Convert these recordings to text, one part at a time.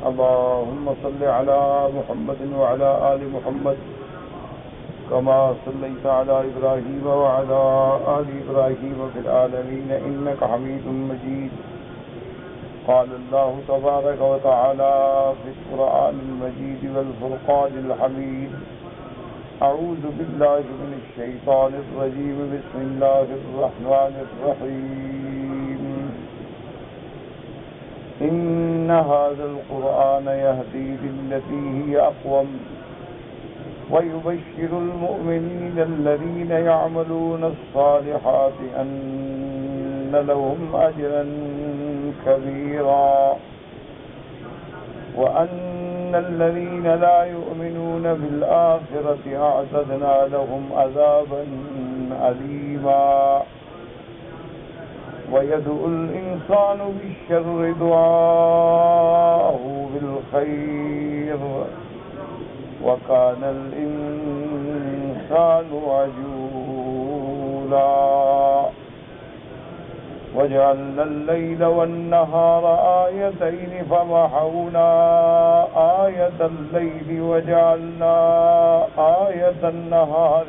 اللهم صل على محمد وعلى آل محمد كما صليت على إبراهيم وعلى آل إبراهيم في العالمين إنك حميد مجيد. قال الله تبارك وتعالى في القرآن المجيد والفرقان الحميد: أعوذ بالله من الشيطان الرجيم. بسم الله الرحمن الرحيم. إن هذا القرآن يهدي للتي هي أقوم ويبشر المؤمنين الذين يعملون الصالحات أن لهم أجرا كبيرا وأن الذين لا يؤمنون بالآخرة أعتدنا لهم عذابا أليما. ويدعو الإنسان بالشر دعاءه بالخير وكان الإنسان عجولا. وجعلنا الليل والنهار آيتين فمحونا آية الليل وجعلنا آية النهار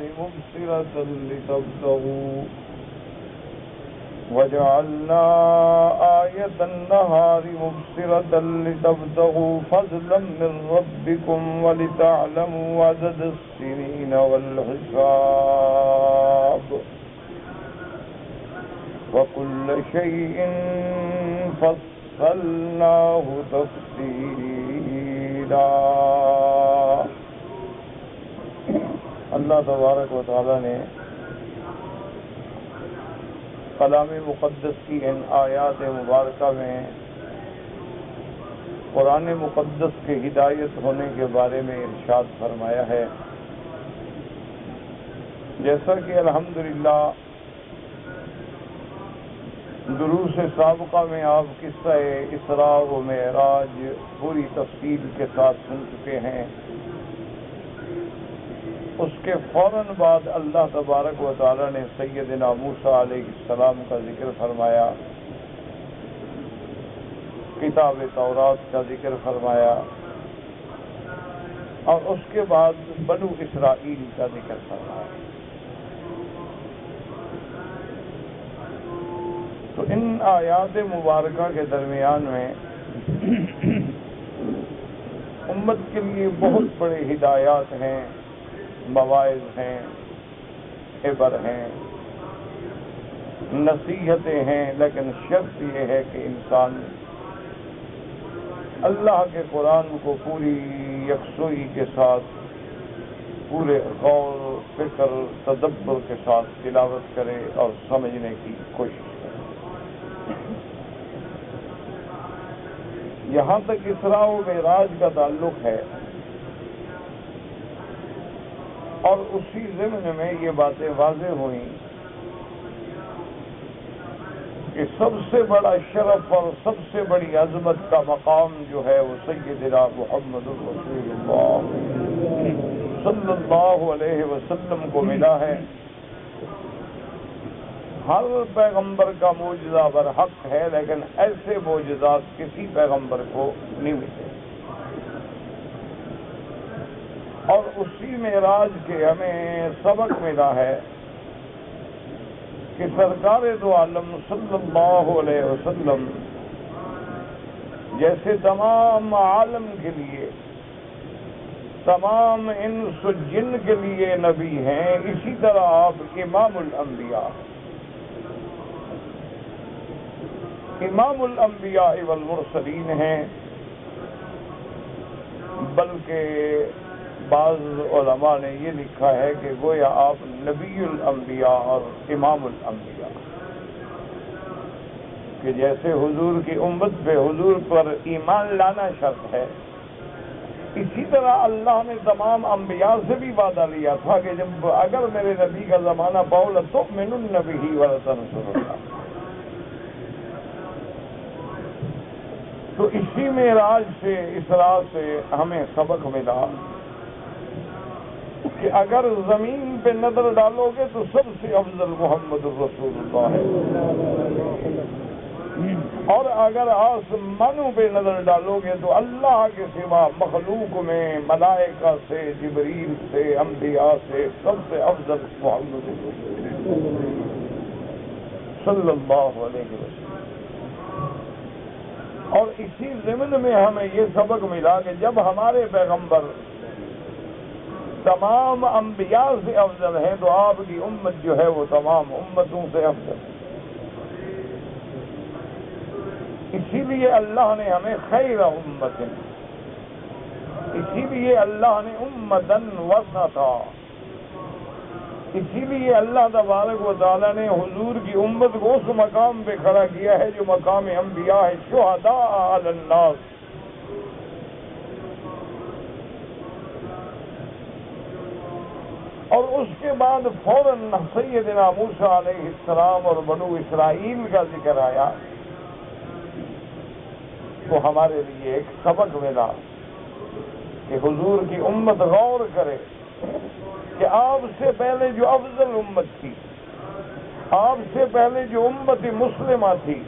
مبصرة لتبتغوا فضلا من ربكم ولتعلموا عدد السنين والحساب وكل شيء فصلناه تفصیلا. اللہ تبارک و تعالی نے کلام مقدس کی ان آیات مبارکہ میں قرآن مقدس کے ہدایت ہونے کے بارے میں ارشاد فرمایا ہے. جیسا کہ الحمدللہ دروس سابقہ میں آپ قصہ اسراء و معراج پوری تفصیل کے ساتھ سن چکے ہیں. اس کے فوراً بعد اللہ تبارک و تعالی نے سیدنا موسیٰ علیہ السلام کا ذکر فرمایا، کتاب تورات کا ذکر فرمایا، اور اس کے بعد بنو اسرائیل کا ذکر فرمایا. تو ان آیات مبارکہ کے درمیان میں امت کے لیے بہت بڑے ہدایات ہیں، مواعظ ہیں، عبر ہیں، نصیحتیں ہیں. لیکن شرط یہ ہے کہ انسان اللہ کے قرآن کو پوری یکسوئی کے ساتھ، پورے غور فکر تدبر کے ساتھ تلاوت کرے اور سمجھنے کی کوشش کرے. یہاں تک اسراء و معراج کا تعلق ہے، اور اسی ضمن میں یہ باتیں واضح ہوئیں کہ سب سے بڑا شرف اور سب سے بڑی عظمت کا مقام جو ہے وہ سیدنا محمد رسول اللہ صلی اللہ علیہ وسلم کو ملا ہے. ہر پیغمبر کا معجزہ برحق ہے، لیکن ایسے معجزات کسی پیغمبر کو نہیں ملے. اور اسی معراج کے ہمیں سبق ملا ہے کہ سرکار دو عالم صلی اللہ علیہ وسلم جیسے تمام عالم کے لیے، تمام انس و جن کے لیے نبی ہیں، اسی طرح آپ امام الانبیاء والمرسلین ہیں. بلکہ بعض علماء نے یہ لکھا ہے کہ گویا آپ نبی الانبیاء اور امام الانبیاء، کہ جیسے حضور کی امت پہ حضور پر ایمان لانا شرط ہے، اسی طرح اللہ نے تمام انبیاء سے بھی وعدہ لیا تھا کہ جب اگر میرے نبی کا زمانہ پاؤ لتؤمنن بہ ولتنصرنہ. تو اسی معراج سے، اسراء سے ہمیں سبق ملا کہ اگر زمین پہ نظر ڈالو گے تو سب سے افضل محمد الرسول اللہ ہے. اور اگر آسمانوں پہ نظر ڈالو گے تو اللہ کے سوا مخلوق میں ملائکہ سے، جبریل سے، انبیاء سے سب سے افضل محمد صلی اللہ علیہ وسلم۔ اور اسی ضمن میں ہمیں یہ سبق ملا کہ جب ہمارے پیغمبر تمام انبیاء سے افضل ہے تو آپ کی امت جو ہے وہ تمام امتوں سے افضل ہے۔ اسی لیے اللہ نے ہمیں خیر امت، اسی لیے اللہ نے امتن وسطا، اسی لیے اللہ تبارک و تعالیٰ نے حضور کی امت کو اس مقام پہ کھڑا کیا ہے جو مقام انبیاء ہے، شہداء علی الناس۔ اور اس کے بعد فوراً سیدنا موسیٰ علیہ السلام اور بنو اسرائیل کا ذکر آیا، تو ہمارے لیے ایک سبق ملا کہ حضور کی امت غور کرے کہ آپ سے پہلے جو افضل امت تھی، آپ سے پہلے جو امت مسلمہ تھی،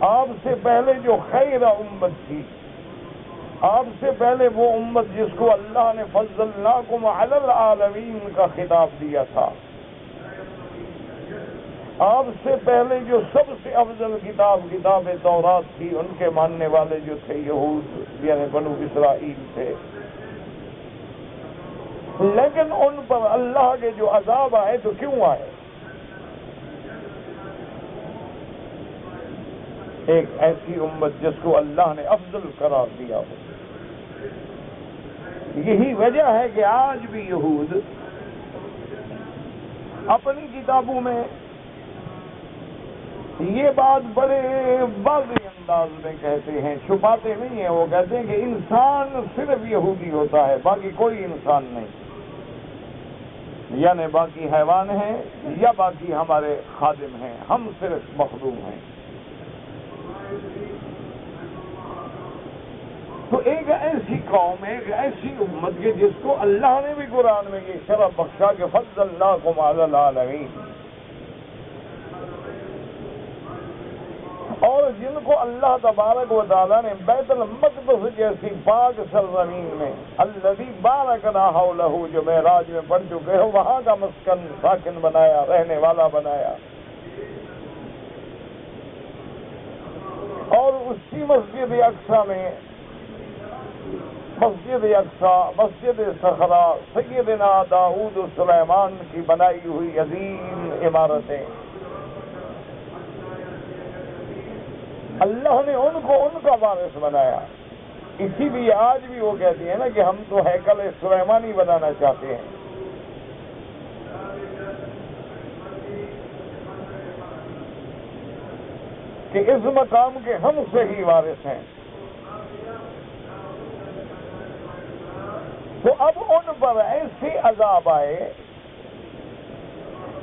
آپ سے پہلے جو خیر امت تھی، آپ سے پہلے وہ امت جس کو اللہ نے فضلناکم علی العالمین کا خطاب دیا تھا، آپ سے پہلے جو سب سے افضل کتاب تورات تھی، ان کے ماننے والے جو تھے یہود یعنی بنو اسرائیل تھے، لیکن ان پر اللہ کے جو عذاب آئے تو کیوں آئے؟ ایک ایسی امت جس کو اللہ نے افضل قرار دیا ہو۔ یہی وجہ ہے کہ آج بھی یہود اپنی کتابوں میں یہ بات بڑے واضح انداز میں کہتے ہیں، چھپاتے نہیں ہیں، وہ کہتے ہیں کہ انسان صرف یہودی ہوتا ہے، باقی کوئی انسان نہیں، یعنی باقی حیوان ہیں یا باقی ہمارے خادم ہیں، ہم صرف مخدوم ہیں۔ تو ایک ایسی قوم، ایک ایسی امت کے جس کو اللہ نے بھی قرآن میں یہ شرف بخشا کہ فضلناکم علی العالمین، اور جن کو اللہ تبارک و تعالیٰ نے بیت المقدس جیسی پاک سرزمین میں الذی بارکنا حولہ جو معراج میں پڑھ چکے ہو، وہاں کا مسکن ساکن بنایا، رہنے والا بنایا، اور اسی مسجد اقصی میں، مسجد اقصی، مسجد صخرہ، سیدنا داؤد و سلیمان کی بنائی ہوئی عظیم عمارتیں، اللہ نے ان کو ان کا وارث بنایا۔ اسی لیے آج بھی وہ کہتی ہیں نا کہ ہم تو ہیکل سلیمانی بنانا چاہتے ہیں، کہ اس مقام کے ہم سے ہی وارث ہیں۔ تو اب ان پر ایسے عذاب آئے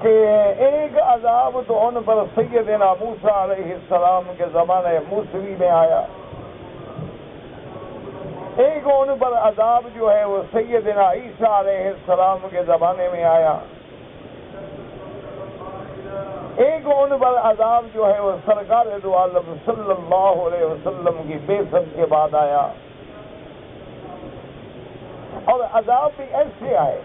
کہ ایک عذاب تو ان پر سیدنا موسیٰ علیہ السلام کے زمانے موسوی میں آیا، ایک ان پر عذاب جو ہے وہ سیدنا عیسیٰ علیہ السلام کے زمانے میں آیا، ایک ان پر عذاب جو ہے وہ سرکار دو عالم صلی اللہ علیہ وسلم کی بعثت کے بعد آیا، اور عذاب بھی ایسے آئے،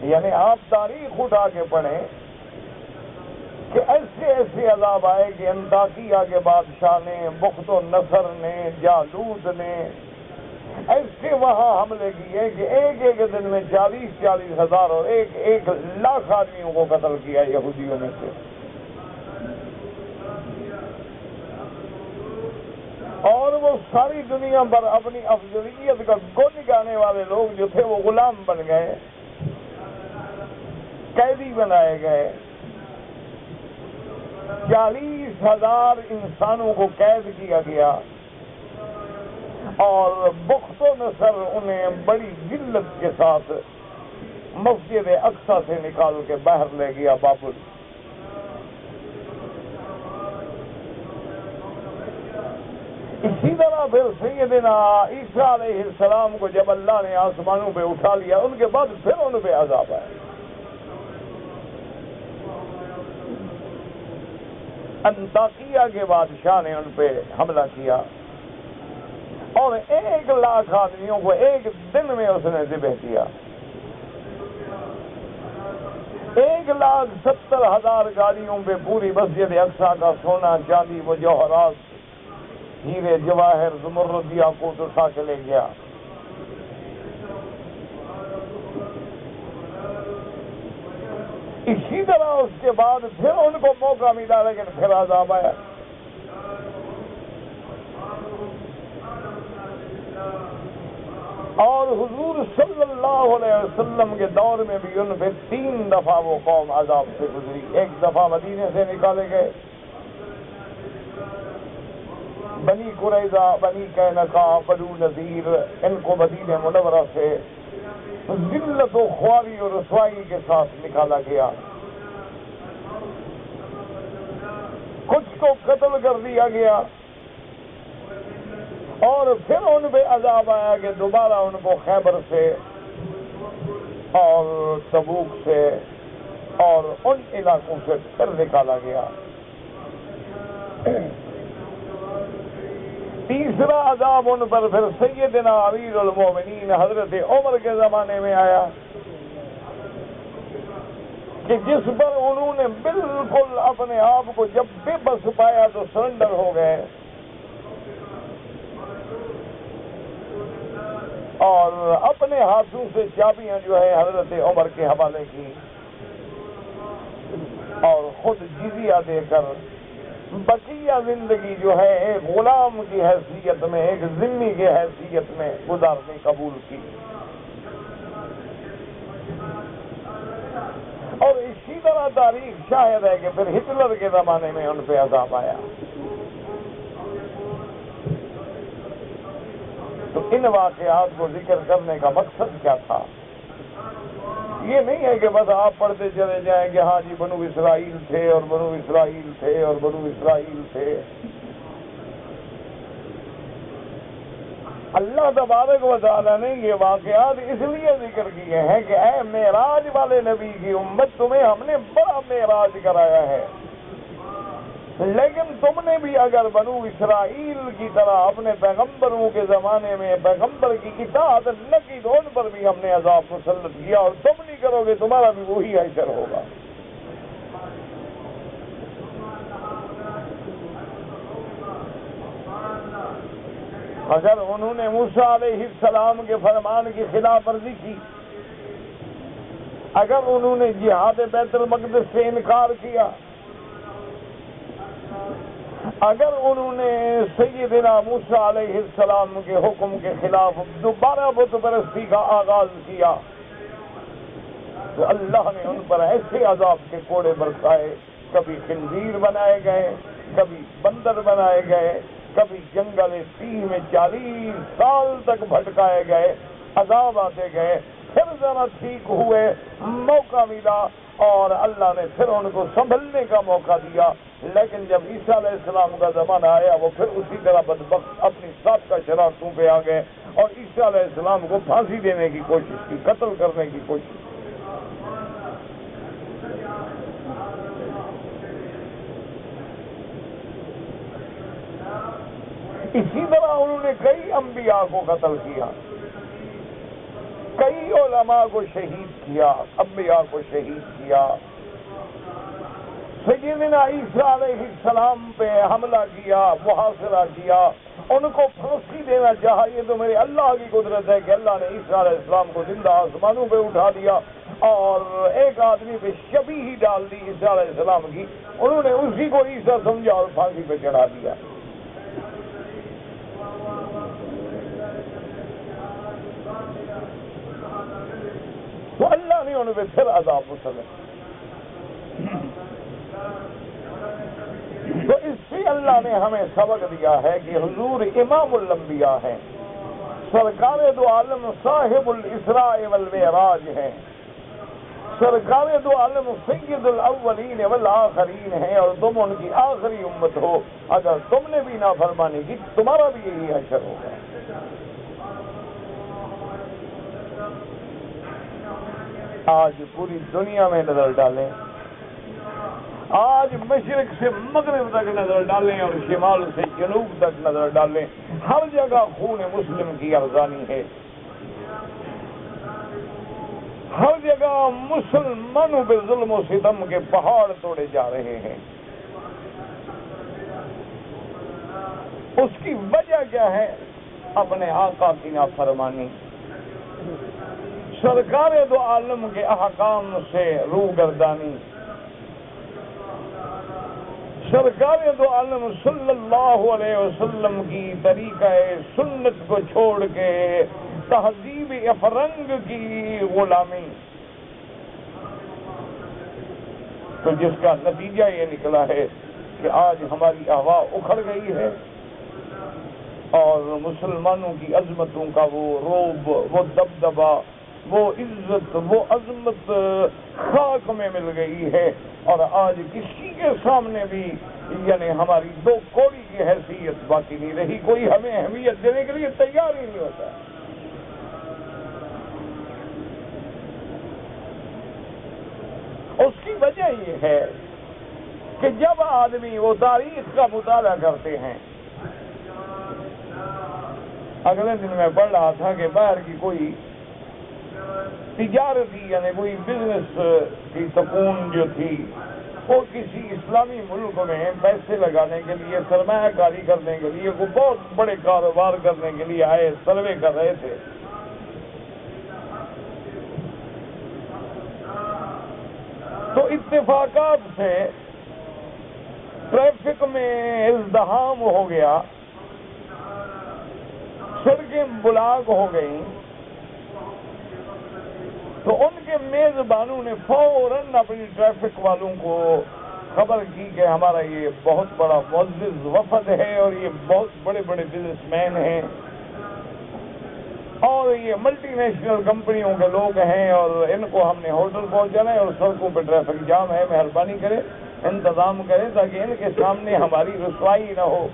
یعنی آپ تاریخ اٹھا کے پڑھیں کہ ایسے ایسے عذاب آئے کہ انطاکیہ کے بادشاہ نے، بخت و نصر نے، جالوت نے ایسے وہاں حملے کیے کہ ایک ایک دن میں 40,000 ہزار اور 1,00,000 آدمیوں کو قتل کیا یہودیوں میں سے۔ اور وہ ساری دنیا پر اپنی افضلیت کا گن گانے والے لوگ جو تھے وہ غلام بن گئے، قیدی بنائے گئے، 40,000 انسانوں کو قید کیا گیا، اور بخت و نصر انہیں بڑی ذلت کے ساتھ مسجد اقصی سے نکال کے باہر لے گیا بابل۔ اسی طرح پھر سیدنا عیسیٰ علیہ السلام کو جب اللہ نے آسمانوں پہ اٹھا لیا، ان کے بعد پھر ان پہ عذاب آیا۔ انطاکیہ کے بادشاہ نے ان پہ حملہ کیا اور 1,00,000 آدمیوں کو ایک دن میں اس نے ذبح کیا. 1,70,000 گاڑیوں پہ پوری مسجد اقصیٰ کا سونا چاندی مجوہرات ہیرے جواہر زمرد یاقوت اٹھا کے لے گیا. اسی طرح اس کے بعد پھر ان کو موقع ملا لیکن پھر عذاب آیا. اور حضور صلی اللہ علیہ وسلم کے دور میں بھی ان پہ 3 دفعہ وہ قوم عذاب سے گزری. ایک دفعہ مدینے سے نکالے گئے، بنی قریظہ، بنی قینقاع، بنو نذیر، ان کو مدینہ منورہ سے ذلت و خواری اور رسوائی کے ساتھ نکالا گیا. کچھ کو قتل کر دیا گیا اور پھر ان پہ عذاب آیا کہ دوبارہ ان کو خیبر سے اور تبوک سے اور ان علاقوں سے پھر نکالا گیا. تیسرا عذاب ان پر پھر سیدنا امیر المومنین حضرت عمر کے زمانے میں آیا کہ جس پر انہوں نے بالکل اپنے آپ کو جب بے بس پایا تو سرنڈر ہو گئے اور اپنے ہاتھوں سے چابیاں جو ہے حضرت عمر کے حوالے کی اور خود جزیہ دے کر بقیہ زندگی جو ہے ایک غلام کی حیثیت میں، ایک ذمہ کی حیثیت میں گزارنے قبول کی. اور اسی طرح تاریخ شاہد ہے کہ پھر ہٹلر کے زمانے میں ان پہ عذاب آیا. تو ان واقعات کو ذکر کرنے کا مقصد کیا تھا؟ یہ نہیں ہے کہ بس آپ پڑھتے چلے جائیں کہ ہاں جی بنو اسرائیل تھے اور بنو اسرائیل تھے اور بنو اسرائیل تھے. اللہ تبارک و تعالیٰ نے یہ واقعات اس لیے ذکر کیے ہیں کہ اے معراج والے نبی کی امت، تمہیں ہم نے بڑا معراج کرایا ہے، لیکن تم نے بھی اگر بنو اسرائیل کی طرح اپنے پیغمبروں کے زمانے میں پیغمبر کی اطاعت نہ کی تو ان پر بھی ہم نے عذاب مسلط کیا، اور تم نہیں کرو گے تمہارا بھی وہی حشر ہوگا. اگر انہوں نے موسیٰ علیہ السلام کے فرمان کی خلاف ورزی کی، اگر انہوں نے جہاد بیت المقدس سے انکار کیا، اگر انہوں نے سیدنا موسیٰ علیہ السلام کے حکم کے خلاف دوبارہ بت پرستی کا آغاز کیا، تو اللہ نے ان پر ایسے عذاب کے کوڑے برسائے. کبھی خنزیر بنائے گئے، کبھی بندر بنائے گئے، کبھی جنگل سیہ میں 40 سال تک بھٹکائے گئے، عذاب آتے گئے. پھر ذرا ٹھیک ہوئے، موقع ملا اور اللہ نے پھر ان کو سنبھلنے کا موقع دیا. لیکن جب عیسیٰ علیہ السلام کا زمانہ آیا وہ پھر اسی طرح بدبخت اپنی سابقہ شرارتوں پہ آ گئے اور عیسیٰ علیہ السلام کو پھانسی دینے کی کوشش کی، قتل کرنے کی کوشش کی. اسی طرح انہوں نے کئی انبیاء کو قتل کیا، کئی علماء کو شہید کیا، انبیاء کو شہید کیا. سیدنا عیسیٰ علیہ السلام پہ حملہ کیا، محاصرہ کیا، ان کو پھانسی دینا چاہا. یہ تو میرے اللہ کی قدرت ہے کہ اللہ نے عیسیٰ علیہ السلام کو زندہ آسمانوں پہ اٹھا دیا اور ایک آدمی پہ شبیہ ہی ڈال دی عیسیٰ علیہ السلام کی. انہوں نے اسی کو عیسیٰ سمجھا اور پھانسی پہ چڑھا دیا. تو اللہ نے ان پہ پھر عذاب مسلط. تو اس سے اللہ نے ہمیں سبق دیا ہے کہ حضور امام الانبیاء ہیں، سرکار دو عالم صاحب الاسراء والمعراج ہیں، سرکار دو عالم سید الاولین والآخرین ہیں، اور تم ان کی آخری امت ہو. اگر تم نے بھی نافرمانی کی تمہارا بھی یہی حشر ہوگا. آج پوری دنیا میں نظر ڈالیں، آج مشرق سے مغرب تک نظر ڈالیں اور شمال سے جنوب تک نظر ڈالیں، ہر جگہ خون مسلم کی ارزانی ہے، ہر جگہ مسلمانوں پہ ظلم و ستم کے پہاڑ توڑے جا رہے ہیں۔ اس کی وجہ کیا ہے؟ اپنے آقا کی نافرمانی، سرکار دو عالم کے احکام سے روگردانی، سرکار دو عالم صلی اللہ علیہ وسلم کی طریقہ سنت کو چھوڑ کے تہذیب افرنگ کی غلامی، تو جس کا نتیجہ یہ نکلا ہے کہ آج ہماری ہوا اکھڑ گئی ہے اور مسلمانوں کی عظمتوں کا وہ روب، وہ دبدبا، وہ عزت، وہ عظمت خاک میں مل گئی ہے، اور آج کسی کے سامنے بھی یعنی ہماری دو کوڑی کی حیثیت باقی نہیں رہی، کوئی ہمیں اہمیت دینے کے لیے تیار ہی نہیں ہوتا۔ اس کی وجہ یہ ہے کہ جب آدمی وہ تاریخ کا مطالعہ کرتے ہیں، اگلے دن میں پڑھ رہا تھا کہ باہر کی کوئی تجارتی یعنی کوئی بزنس کی سکون جو تھی، وہ کسی اسلامی ملک میں پیسے لگانے کے لیے، سرمایہ کاری کرنے کے لیے، وہ بہت بڑے کاروبار کرنے کے لیے آئے، سروے کر رہے تھے۔ تو اتفاقات سے ٹریفک میں ازدحام ہو گیا، سڑکیں بلاک ہو گئیں، تو ان کے میزبانوں نے فوراً اپنی ٹریفک والوں کو خبر کی کہ ہمارا یہ بہت بڑا معزز وفد ہے اور یہ بہت بڑے بڑے بزنس مین ہیں اور یہ ملٹی نیشنل کمپنیوں کے لوگ ہیں، اور ان کو ہم نے ہوٹل پہنچانا ہے اور سڑکوں پہ ٹریفک جام ہے، مہربانی کریں انتظام کریں تاکہ ان کے سامنے ہماری رسوائی نہ ہو۔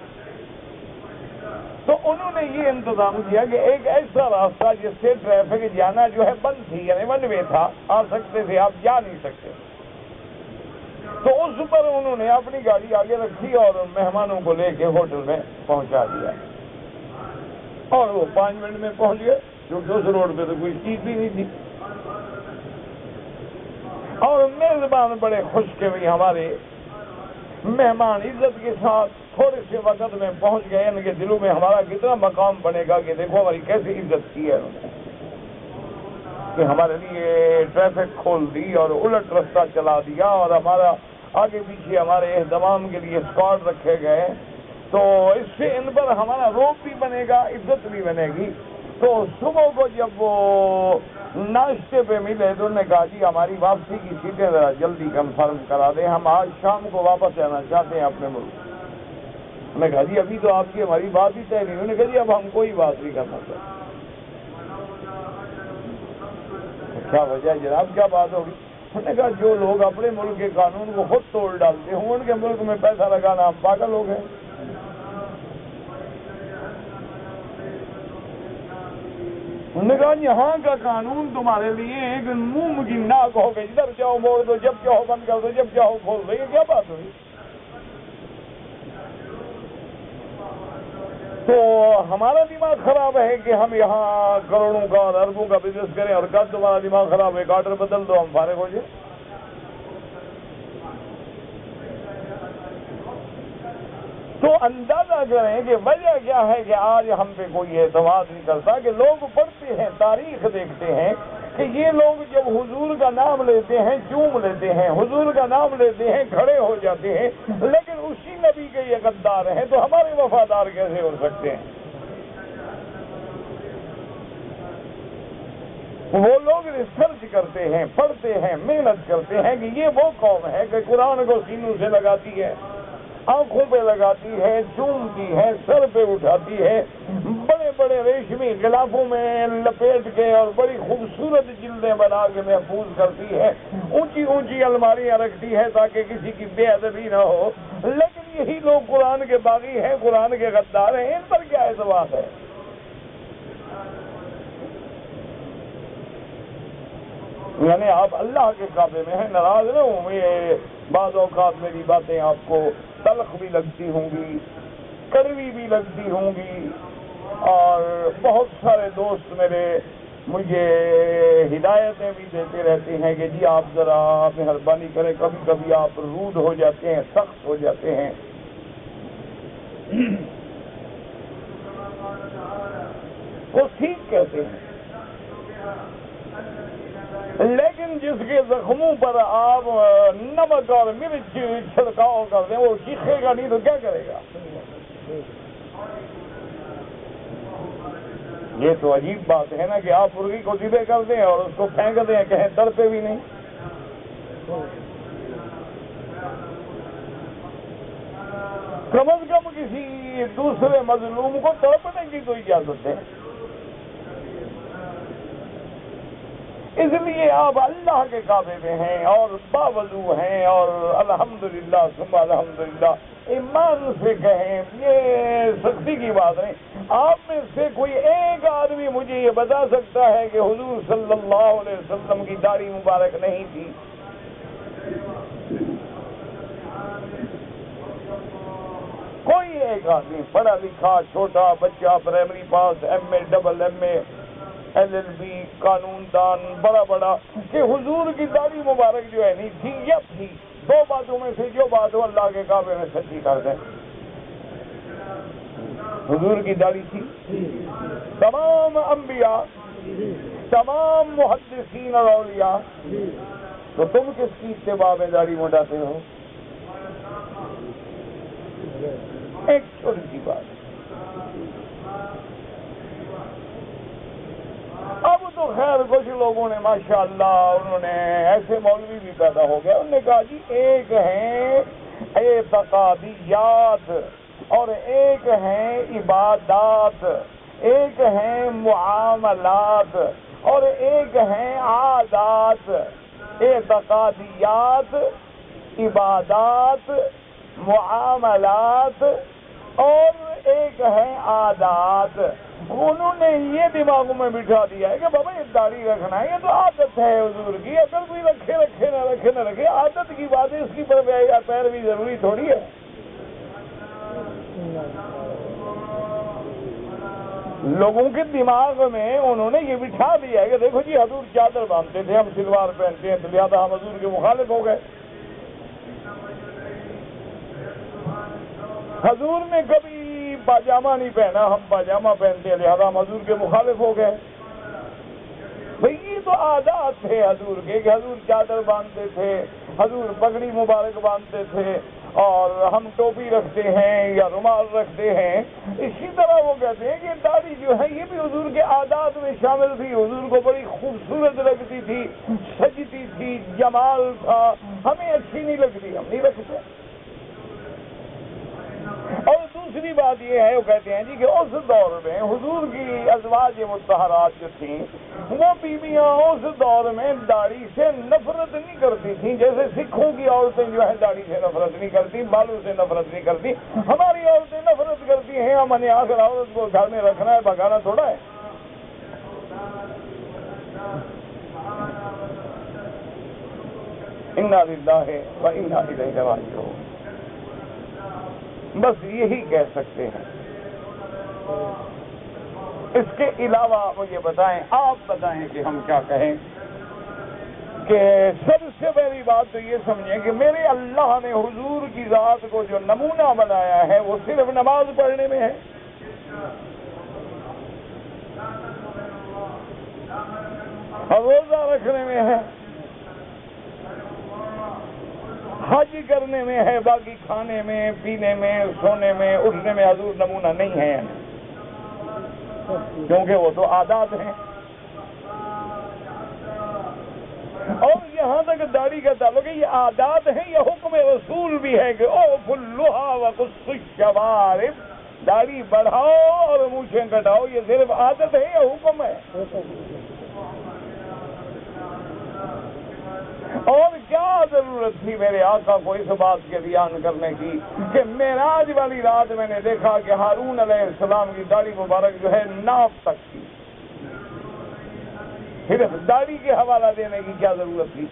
تو انہوں نے یہ انتظام کیا کہ ایک ایسا راستہ جس سے ٹریفک جانا جو ہے بند تھی، یعنی ون وے تھا، آ سکتے تھے، آپ جا نہیں سکتے، تو اس پر انہوں نے اپنی گاڑی آگے رکھی اور مہمانوں کو لے کے ہوٹل میں پہنچا دیا، اور وہ 5 منٹ میں پہنچ گئے، کیونکہ اس روڈ پہ تو کوئی چیز بھی نہیں تھی، اور میزبان بڑے خوش کے بھی ہمارے مہمان عزت کے ساتھ تھوڑے سے وقت میں پہنچ گئے، ان کے دلوں میں ہمارا کتنا مقام بنے گا کہ دیکھو ہماری کیسی عزت کی ہے انہوں نے، کہ ہمارے لیے ٹریفک کھول دی اور الٹ رستہ چلا دیا، اور ہمارا آگے پیچھے ہمارے اہتمام کے لیے اسکواڈ رکھے گئے، تو اس سے ان پر ہمارا روب بھی بنے گا، عزت بھی بنے گی۔ تو صبح کو جب وہ ناشتے پہ ملے تو انہوں نے کہا جی ہماری واپسی کی سیٹیں ذرا جلدی کنفرم کرا دیں، ہم آج شام کو واپس آنا چاہتے ہیں اپنے ملک۔ انہوں نے کہا جی ابھی تو آپ کی ہماری بات ہی طے نہیں۔ انہوں نے کہا جی اب ہم کوئی بات نہیں کرنا چاہتے۔ کیا وجہ ہے جناب، کیا بات ہوگی؟ انہوں نے کہا جو لوگ اپنے ملک کے قانون کو خود توڑ ڈالتے ہوں ان کے ملک میں پیسہ لگانا ہم پاگل ہو گئے۔ انہوں نے کہا یہاں کا قانون تمہارے لیے ایک منہ کی ناک ہو گئی، جدھر چاہو موڑ دو، جب چاہو بند کر دو، جب چاہو کھول دو، یہ کیا بات ہوئی؟ تو ہمارا دماغ خراب ہے کہ ہم یہاں کروڑوں کا اور اربوں کا بزنس کریں، اور کل تمہارا دماغ خراب ہے، آرڈر بدل دو ہم فارغ ہو جائیں۔ تو اندازہ کریں کہ وجہ کیا ہے کہ آج ہم پہ کوئی اعتماد نہیں کرتا، کہ لوگ پڑھتے ہیں، تاریخ دیکھتے ہیں کہ یہ لوگ جب حضور کا نام لیتے ہیں چوم لیتے ہیں، حضور کا نام لیتے ہیں کھڑے ہو جاتے ہیں، لیکن اسی نبی کے یہ غدار ہیں تو ہمارے وفادار کیسے ہو سکتے ہیں؟ وہ لوگ ریسرچ کرتے ہیں، پڑھتے ہیں، محنت کرتے ہیں کہ یہ وہ قوم ہے کہ قرآن کو سینوں سے لگاتی ہے، آنکھوں پہ لگاتی ہے، چومتی ہے، سر پہ اٹھاتی ہے، بڑے بڑے ریشمی غلافوں میں لپیٹ کے اور بڑی خوبصورت جلدیں بنا کے محفوظ کرتی ہے، اونچی اونچی الماریاں رکھتی ہے تاکہ کسی کی بے ادبی نہ ہو، لیکن یہی لوگ قرآن کے باغی ہیں، قرآن کے غدار ہیں، ان پر کیا اعتماد ہے؟ یعنی آپ اللہ کے کعبے میں ہیں، ناراض نہ ہوں، بعض اوقات میری باتیں آپ کو تلخ بھی لگتی ہوں گی، کڑوی بھی لگتی ہوں گی، اور بہت سارے دوست میرے مجھے ہدایتیں بھی دیتے رہتے ہیں کہ جی آپ ذرا مہربانی کریں، کبھی کبھی آپ روڈ ہو جاتے ہیں، سخت ہو جاتے ہیں۔ وہ ٹھیک کہتے ہیں، لیکن جس کے زخموں پر آپ نمک اور مرچ چھڑکاؤ کر دیں وہ چیخے گا نہیں تو کیا کرے گا؟ یہ تو عجیب بات ہے نا کہ آپ مرغی کو ذبح کر دیں اور اس کو پھینک دیں، کہیں تڑپے بھی نہیں۔ کم از کم کسی دوسرے مظلوم کو تڑپنے کی تو اجازت ہے۔ اس لیے آپ اللہ کے کعبے میں ہیں اور باوضو ہیں، اور الحمدللہ ثم الحمدللہ ایمان سے کہیں، یہ سختی کی بات نہیں۔ آپ میں سے کوئی ایک آدمی مجھے یہ بتا سکتا ہے کہ حضور صلی اللہ علیہ وسلم کی داڑھی مبارک نہیں تھی؟ کوئی ایک آدمی، پڑھا لکھا چھوٹا بچہ، پرائمری پاس، ایم اے، ڈبل ایم اے، LLB، قانون دان، بڑا بڑا، کہ حضور کی داڑھی مبارک جو ہے نہیں تھی یا تھی؟ دو باتوں میں سے جو بات ہو اللہ کے کعبے میں سچی کر دیں۔ حضور کی داڑھی تھی؟ تمام انبیاء، تمام محدثین اور اولیاء، تو تم کس کی اتباع میں داڑھی مڈاتے ہو؟ ایک چھوٹی سی بات۔ اب تو خیر کچھ لوگوں نے ماشاءاللہ انہوں نے ایسے مولوی بھی پیدا ہو گئے، انہوں نے کہا جی ایک ہیں اعتقادیات اور ایک ہیں عبادات، ایک ہیں معاملات اور ایک ہیں عادات۔ اعتقادیات، عبادات، معاملات اور ایک ہے عادات۔ انہوں نے یہ دماغوں میں بٹھا دیا ہے کہ بابا یہ داڑھی رکھنا ہے، یہ تو عادت ہے حضور کی، اگر کوئی رکھے رکھے نہ رکھے نہ رکھے، عادت کی بات ہے، اس کی پیروی ضروری تھوڑی ہے۔ لوگوں کے دماغ میں انہوں نے یہ بٹھا دیا ہے کہ دیکھو جی حضور چادر باندھتے تھے، ہم سلوار پہنتے ہیں، تو لہٰذا ہم حضور کے مخالف ہو گئے۔ حضور نے کبھی پاجامہ نہیں پہنا، ہم پاجامہ پہنتے ہیں، لہذا ہم حضور کے مخالف ہو گئے۔ بھئی یہ تو عادات تھے حضور کے کہ حضور چادر باندھتے تھے، حضور پگڑی مبارک باندھتے تھے، اور ہم ٹوپی رکھتے ہیں یا رومال رکھتے ہیں۔ اسی طرح وہ کہتے ہیں کہ داڑھی جو ہے یہ بھی حضور کے عادات میں شامل تھی، حضور کو بڑی خوبصورت لگتی تھی، سجتی تھی، جمال تھا، ہمیں اچھی نہیں لگتی، ہم نہیں رکھتے۔ اور دوسری بات یہ ہے، وہ کہتے ہیں جی کہ اس دور میں حضور کی ازواج مطہرات جو تھیں وہ بیویاں اس دور میں داڑھی سے نفرت نہیں کرتی تھیں، جیسے سکھوں کی عورتیں جو ہے داڑھی سے نفرت نہیں کرتی، بالوں سے نفرت نہیں کرتی۔ ہماری عورتیں نفرت کرتی ہیں، ہم نے آخر عورت کو گھر میں رکھنا ہے، بھگانا تھوڑا ہے۔ انا للہ و انا الیہ راجعون، بس یہی کہہ سکتے ہیں۔ اس کے علاوہ مجھے بتائیں، آپ بتائیں کہ ہم کیا کہیں۔ کہ سب سے پہلی بات تو یہ سمجھیں کہ میرے اللہ نے حضور کی ذات کو جو نمونہ بنایا ہے وہ صرف نماز پڑھنے میں ہے، اور روزہ رکھنے میں ہے، حج کرنے میں ہے، باقی کھانے میں، پینے میں، سونے میں، اٹھنے میں حضور نمونہ نہیں ہے، کیونکہ وہ تو عادات ہیں۔ اور یہاں تک داڑھی کا تعلق ہے، یہ عادات ہیں، یہ حکم رسول بھی ہے کہ اوفوا اللحیٰ وقصوا الشوارب، داڑھی بڑھاؤ اور مونچھیں کٹاؤ، یہ صرف عادت ہے یا حکم ہے؟ اور کیا ضرورت تھی میرے آقا کو اس بات کے بیان کرنے کی کہ معراج والی رات میں نے دیکھا کہ ہارون علیہ السلام کی داڑھی مبارک جو ہے ناف تک تھی، صرف داڑھی کے حوالہ دینے کی کیا ضرورت تھی؟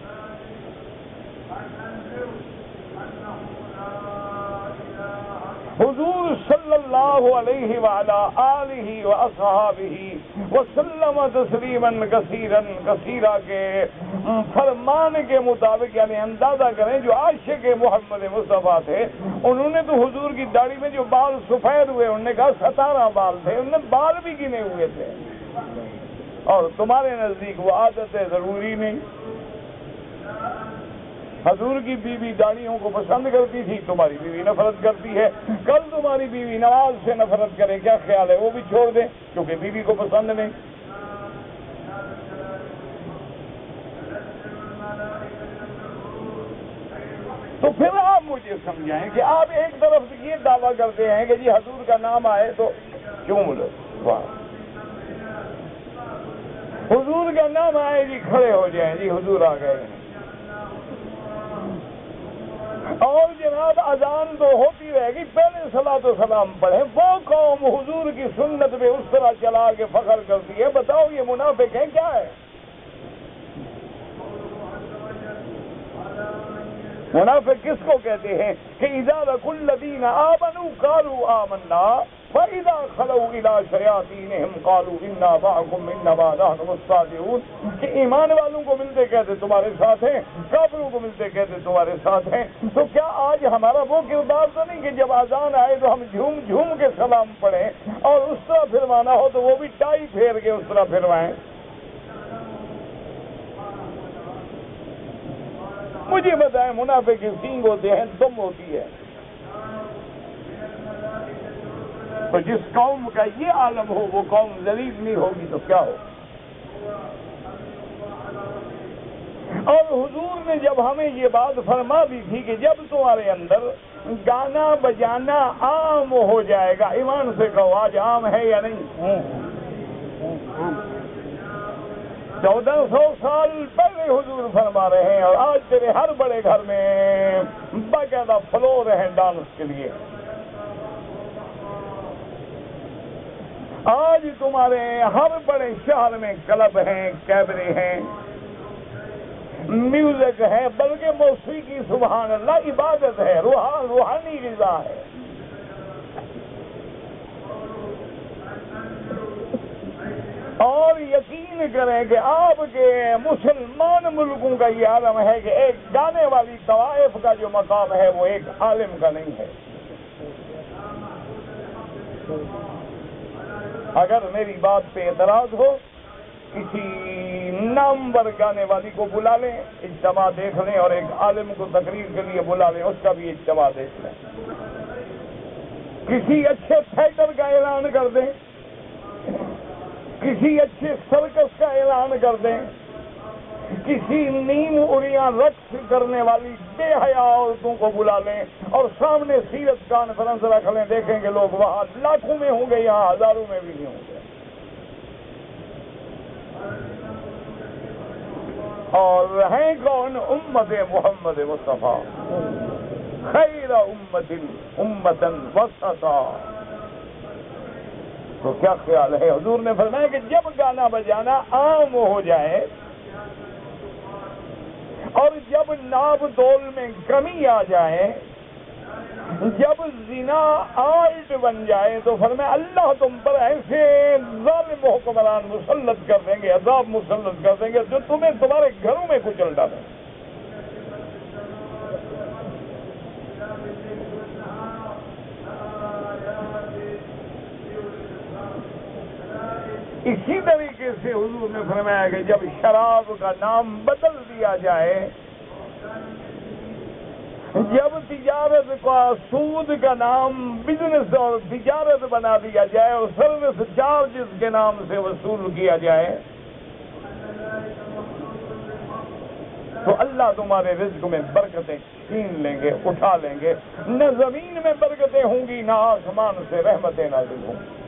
حضور صلی اللہ علیہ وعلا آلہ واصحابہ وسلم تسلیما کثیرا کثیرا کے فرمان کے مطابق، یعنی اندازہ کریں جو عاشق محمد مصطفیٰ تھے انہوں نے تو حضور کی داڑھی میں جو بال سفید ہوئے انہوں نے کہا 17 بال تھے، انہوں نے بال بھی گنے ہوئے تھے، اور تمہارے نزدیک وہ عادت ہے ضروری نہیں۔ حضور کی بیوی داڑھیوں کو پسند کرتی تھی، تمہاری بیوی نفرت کرتی ہے، کل تمہاری بیوی نماز سے نفرت کرے، کیا خیال ہے وہ بھی چھوڑ دیں کیونکہ بیوی کو پسند نہیں؟ تو پھر آپ مجھے سمجھائیں کہ آپ ایک طرف سے یہ دعویٰ کرتے ہیں کہ جی حضور کا نام آئے تو کیوں بولو، حضور کا نام آئے جی کھڑے ہو جائیں جی حضور آ گئے ہیں، اور جناب اذان تو ہوتی رہے گی، پہلے صلاۃ و سلام پڑھیں۔ وہ قوم حضور کی سنت میں اس طرح چلا کے فخر کرتی ہے، بتاؤ یہ منافق ہیں کیا ہے؟ منافق کس کو کہتے ہیں کہ اذا لقوا الذین آمنوا قالوا آمنا فاذا خلوا الى شیاطینہم قالوا انا معکم انما نحن مستہزئون، کہ ایمان والوں کو ملتے کہتے تمہارے ساتھ ہیں، کافروں کو ملتے کہتے تمہارے ساتھ ہیں۔ تو کیا آج ہمارا وہ کردار تو نہیں کہ جب اذان آئے تو ہم جھوم جھوم کے سلام پڑھیں، اور اس طرح پھروانا ہو تو وہ بھی ٹائی پھیر کے اس طرح پھروائیں؟ مجھے بتائیں، منافق کے سینگ ہوتے ہیں، دم ہوتی ہے، تو جس قوم کا یہ عالم ہو وہ قوم ذلیل نہیں ہوگی تو کیا ہو؟ اور حضور نے جب ہمیں یہ بات فرما دی تھی کہ جب تمہارے اندر گانا بجانا عام ہو جائے گا، ایمان سے کہو آج عام ہے یا نہیں؟ 1400 سال پہلے حضور فرما رہے ہیں، اور آج تیرے ہر بڑے گھر میں باقاعدہ فلور ہیں ڈانس کے لیے۔ آج تمہارے ہر بڑے شہر میں کلب ہیں، کیبرے ہیں، میوزک ہے، بلکہ موسیقی سبحان اللہ عبادت ہے، روحانی غذا ہے۔ اور یقین کریں کہ آپ کے مسلمان ملکوں کا یہ عالم ہے کہ ایک گانے والی طوائف کا جو مقام ہے وہ ایک عالم کا نہیں ہے۔ اگر میری بات پہ اعتراض ہو، کسی نامور گانے والی کو بلا لیں، اجتماع دیکھ لیں، اور ایک عالم کو تقریر کے لیے بلا لیں، اس کا بھی اجتماع دیکھ لیں۔ کسی اچھے تھیٹر کا اعلان کر دیں، کسی اچھے سرکس کا اعلان کر دیں، کسی نیم اڑیاں رقص کرنے والی بے حیا عورتوں کو بلا لیں اور سامنے سیرت کانفرنس رکھ لیں، دیکھیں گے لوگ وہاں لاکھوں میں ہوں گے، یہاں ہزاروں میں بھی نہیں ہوں گے۔ اور ہیں کون؟ امت محمد مصطفیٰ، خیر امت وسطا۔ تو کیا خیال ہے؟ حضور نے فرمایا کہ جب گانا بجانا عام ہو جائے اور جب ناب تول میں کمی آ جائے، جب زنا آرٹ بن جائے، تو فرمایا اللہ تم پر ایسے ظالم حکمران مسلط کر دیں گے، عذاب مسلط کر دیں گے جو تمہیں تمہارے گھروں میں کچل ڈالیں۔ اسی طریقے سے حضور نے فرمایا کہ جب شراب کا نام بدل دیا جائے، جب تجارت کا سود کا نام بزنس اور تجارت بنا دیا جائے اور سروس چارجز کے نام سے وصول کیا جائے، تو اللہ تمہارے رزق میں برکتیں چھین لیں گے، اٹھا لیں گے، نہ زمین میں برکتیں ہوں گی نہ آسمان سے رحمتیں نازل ہوں گی۔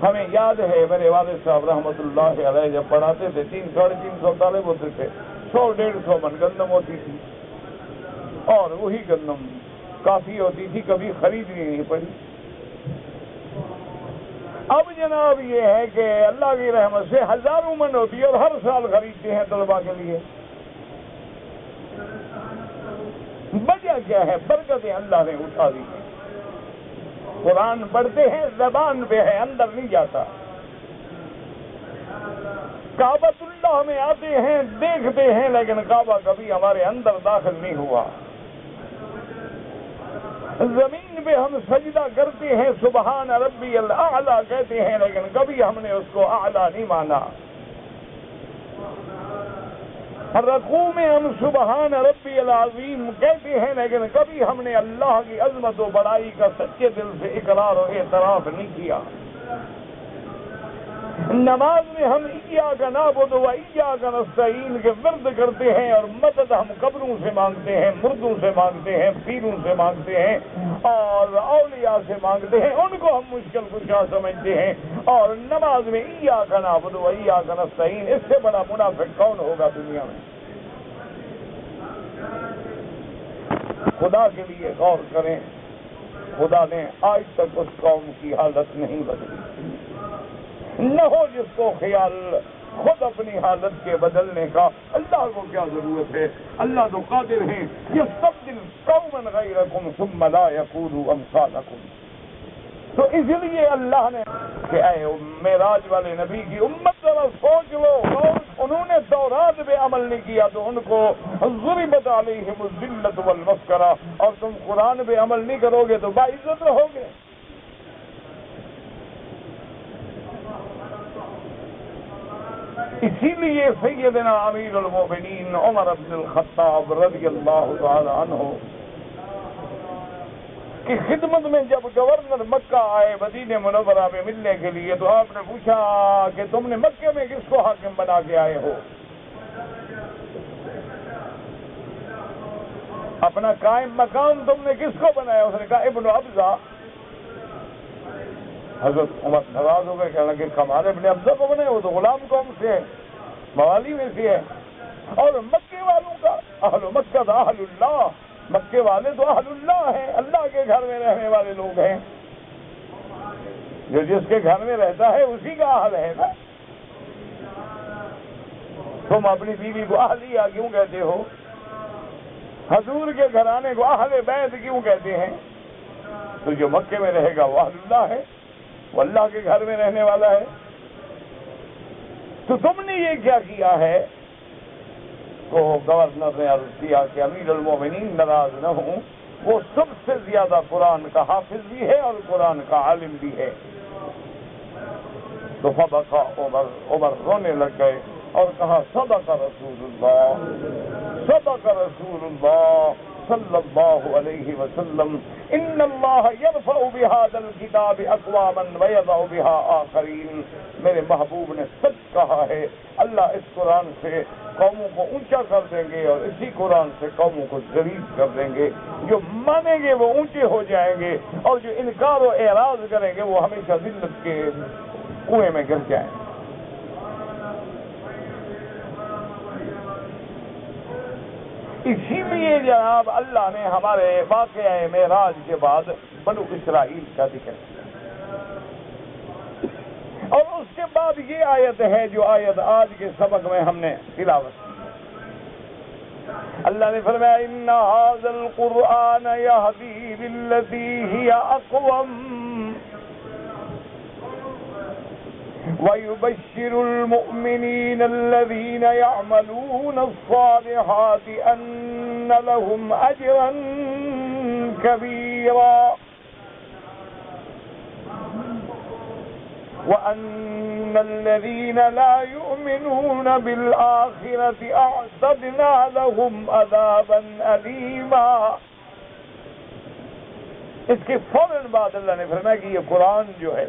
ہمیں یاد ہے میرے والد صاحب رحمۃ اللہ علیہ جب پڑھاتے تھے 300-350 طالب ہوتے تھے، 100-150 من گندم ہوتی تھی، اور وہی گندم کافی ہوتی تھی، کبھی خریدنی نہیں پڑی۔ اب جناب یہ ہے کہ اللہ کی رحمت سے ہزاروں من ہوتی ہے اور ہر سال خریدتے ہیں طلباء کے لیے۔ وجہ کیا ہے؟ برکتیں اللہ نے اٹھا دی ہیں۔ قرآن پڑھتے ہیں، زبان پہ ہے، اندر نہیں جاتا۔ کعبۃ اللہ میں آتے ہیں، دیکھتے ہیں، لیکن کعبہ کبھی ہمارے اندر داخل نہیں ہوا۔ زمین پہ ہم سجدہ کرتے ہیں، سبحان ربی الاعلیٰ کہتے ہیں، لیکن کبھی ہم نے اس کو اعلیٰ نہیں مانا۔ رکوع میں ہم سبحان ربی العظیم کہتے ہیں، لیکن کبھی ہم نے اللہ کی عظمت و بڑائی کا سچے دل سے اقرار و اعتراف نہیں کیا۔ نماز میں ہم ایاک نعبد و ایاک نستعین کے ورد کرتے ہیں، اور مدد ہم قبروں سے مانگتے ہیں، مردوں سے مانگتے ہیں، پیروں سے مانگتے ہیں، اور اولیاء سے مانگتے ہیں، ان کو ہم مشکل کشا سمجھتے ہیں۔ اور نماز میں ایاک نعبد و ایاک نستعین، اس سے بڑا منافق کون ہوگا دنیا میں؟ خدا کے لیے غور کریں، خدا نے آج تک اس قوم کی حالت نہیں بدلی۔ نہ ہو جس کو خیال خود اپنی حالت کے بدلنے کا، اللہ کو کیا ضرورت ہے؟ اللہ تو قادر ہے یستبدل قوما غیرکم ثم لا یکونوا امثالکم۔ تو اس لیے اللہ نے کہ اے معراج والے نبی کی امت ذرا سوچ لو، انہوں نے تورات پہ عمل نہیں کیا تو ان کو ضربت علیہم الذلۃ والمسکرہ، اور تم قرآن پہ عمل نہیں کرو گے تو باعزت رہو گے۔ اسی لیے سیدنا امیر المومنین عمر بن الخطاب رضی اللہ تعالی عنہ کی خدمت میں جب گورنر مکہ آئے مدینہ منورہ میں ملنے کے لیے، تو آپ نے پوچھا کہ تم نے مکے میں کس کو حاکم بنا کے آئے ہو؟ اپنا قائم مقام تم نے کس کو بنایا؟ اس نے کہا ابن ابزہ۔ حضرت عمر ناراض ہو گئے، کہنے لگے ہمارے ابن ابزہ کو بنے، وہ تو غلام قوم سے ہے، موالی میں سے ہے، اور مکے والوں کا اہل مکہ دا اہل اللہ، مکے والے تو اہل اللہ ہیں، اللہ کے گھر میں رہنے والے لوگ ہیں، جو جس کے گھر میں رہتا ہے اسی کا اہل ہے نا۔ تم اپنی بیوی کو اہلیہ کیوں کہتے ہو؟ حضور کے گھرانے کو اہل بیت کیوں کہتے ہیں؟ تو جو مکے میں رہے گا وہ اہل اللہ ہے، وہ اللہ کے گھر میں رہنے والا ہے۔ تو تم نے یہ کیا کیا ہے؟ تو گورنر نے عرض کیا کہ امیر المومنین ناراض نہ ہوں، وہ سب سے زیادہ قرآن کا حافظ بھی ہے اور قرآن کا عالم بھی ہے۔ تو فبکا عمر رونے لگ گئے اور کہا صدق رسول اللہ، صدق رسول اللہ صلی اللہ علیہ وسلم، ان اللہ یرفع بہذا الکتاب اقواما ویضع بہا آخرین۔ میرے محبوب نے سچ کہا ہے، اللہ اس قرآن سے قوموں کو اونچا کر دیں گے اور اسی قرآن سے قوموں کو ذلیل کر دیں گے۔ جو مانیں گے وہ اونچے ہو جائیں گے، اور جو انکار و اعراض کریں گے وہ ہمیشہ ذلت کے کنویں میں گر جائیں۔ اسی لیے جناب اللہ نے ہمارے واقعہ معراج کے بعد بنو اسرائیل کا ذکر کیا، اور اس کے بعد یہ آیت ہے جو آیت آج کے سبق میں ہم نے تلاوت کی۔ اللہ نے فرمایا ان ھذا القرآن یہدی للتی ہی اقوم وَيُبَشِّرُ الْمُؤْمِنِينَ الَّذِينَ يَعْمَلُونَ الصَّالِحَاتِ أَنَّ لَهُمْ أَجْرًا كَبِيرًا وَأَنَّ الَّذِينَ لَا يُؤْمِنُونَ بِالْآخِرَةِ أَعْتَدْنَا لَهُمْ عَذَابًا أَلِيمًا۔ اس کے فوراً بعد اللہ نے فرمایا کہ یہ قرآن جو ہے،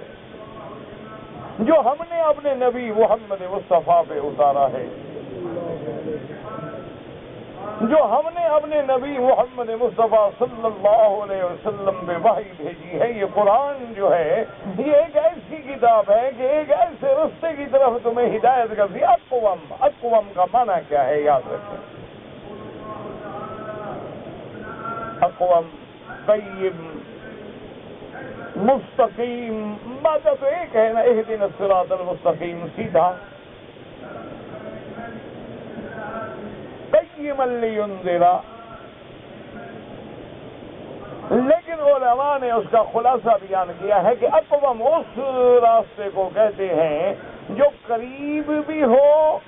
جو ہم نے اپنے نبی محمد مصطفیٰ پہ اتارا ہے، جو ہم نے اپنے نبی محمد مصطفیٰ صلی اللہ علیہ وسلم پہ وحی بھیجی ہے، یہ قرآن جو ہے یہ ایک ایسی کتاب ہے کہ ایک ایسے رستے کی طرف تمہیں ہدایت کرتی ہے۔ اقوم کا معنی کیا ہے یاد رکھیں، اقوم، قیم، مستقیم، مادہ تو ایک ہے نا، اہدنا الصراط المستقیم، سیدھا۔ قیما لینذر، لیکن علماء نے اس کا خلاصہ بیان کیا ہے کہ اقوم اس راستے کو کہتے ہیں جو قریب بھی ہو،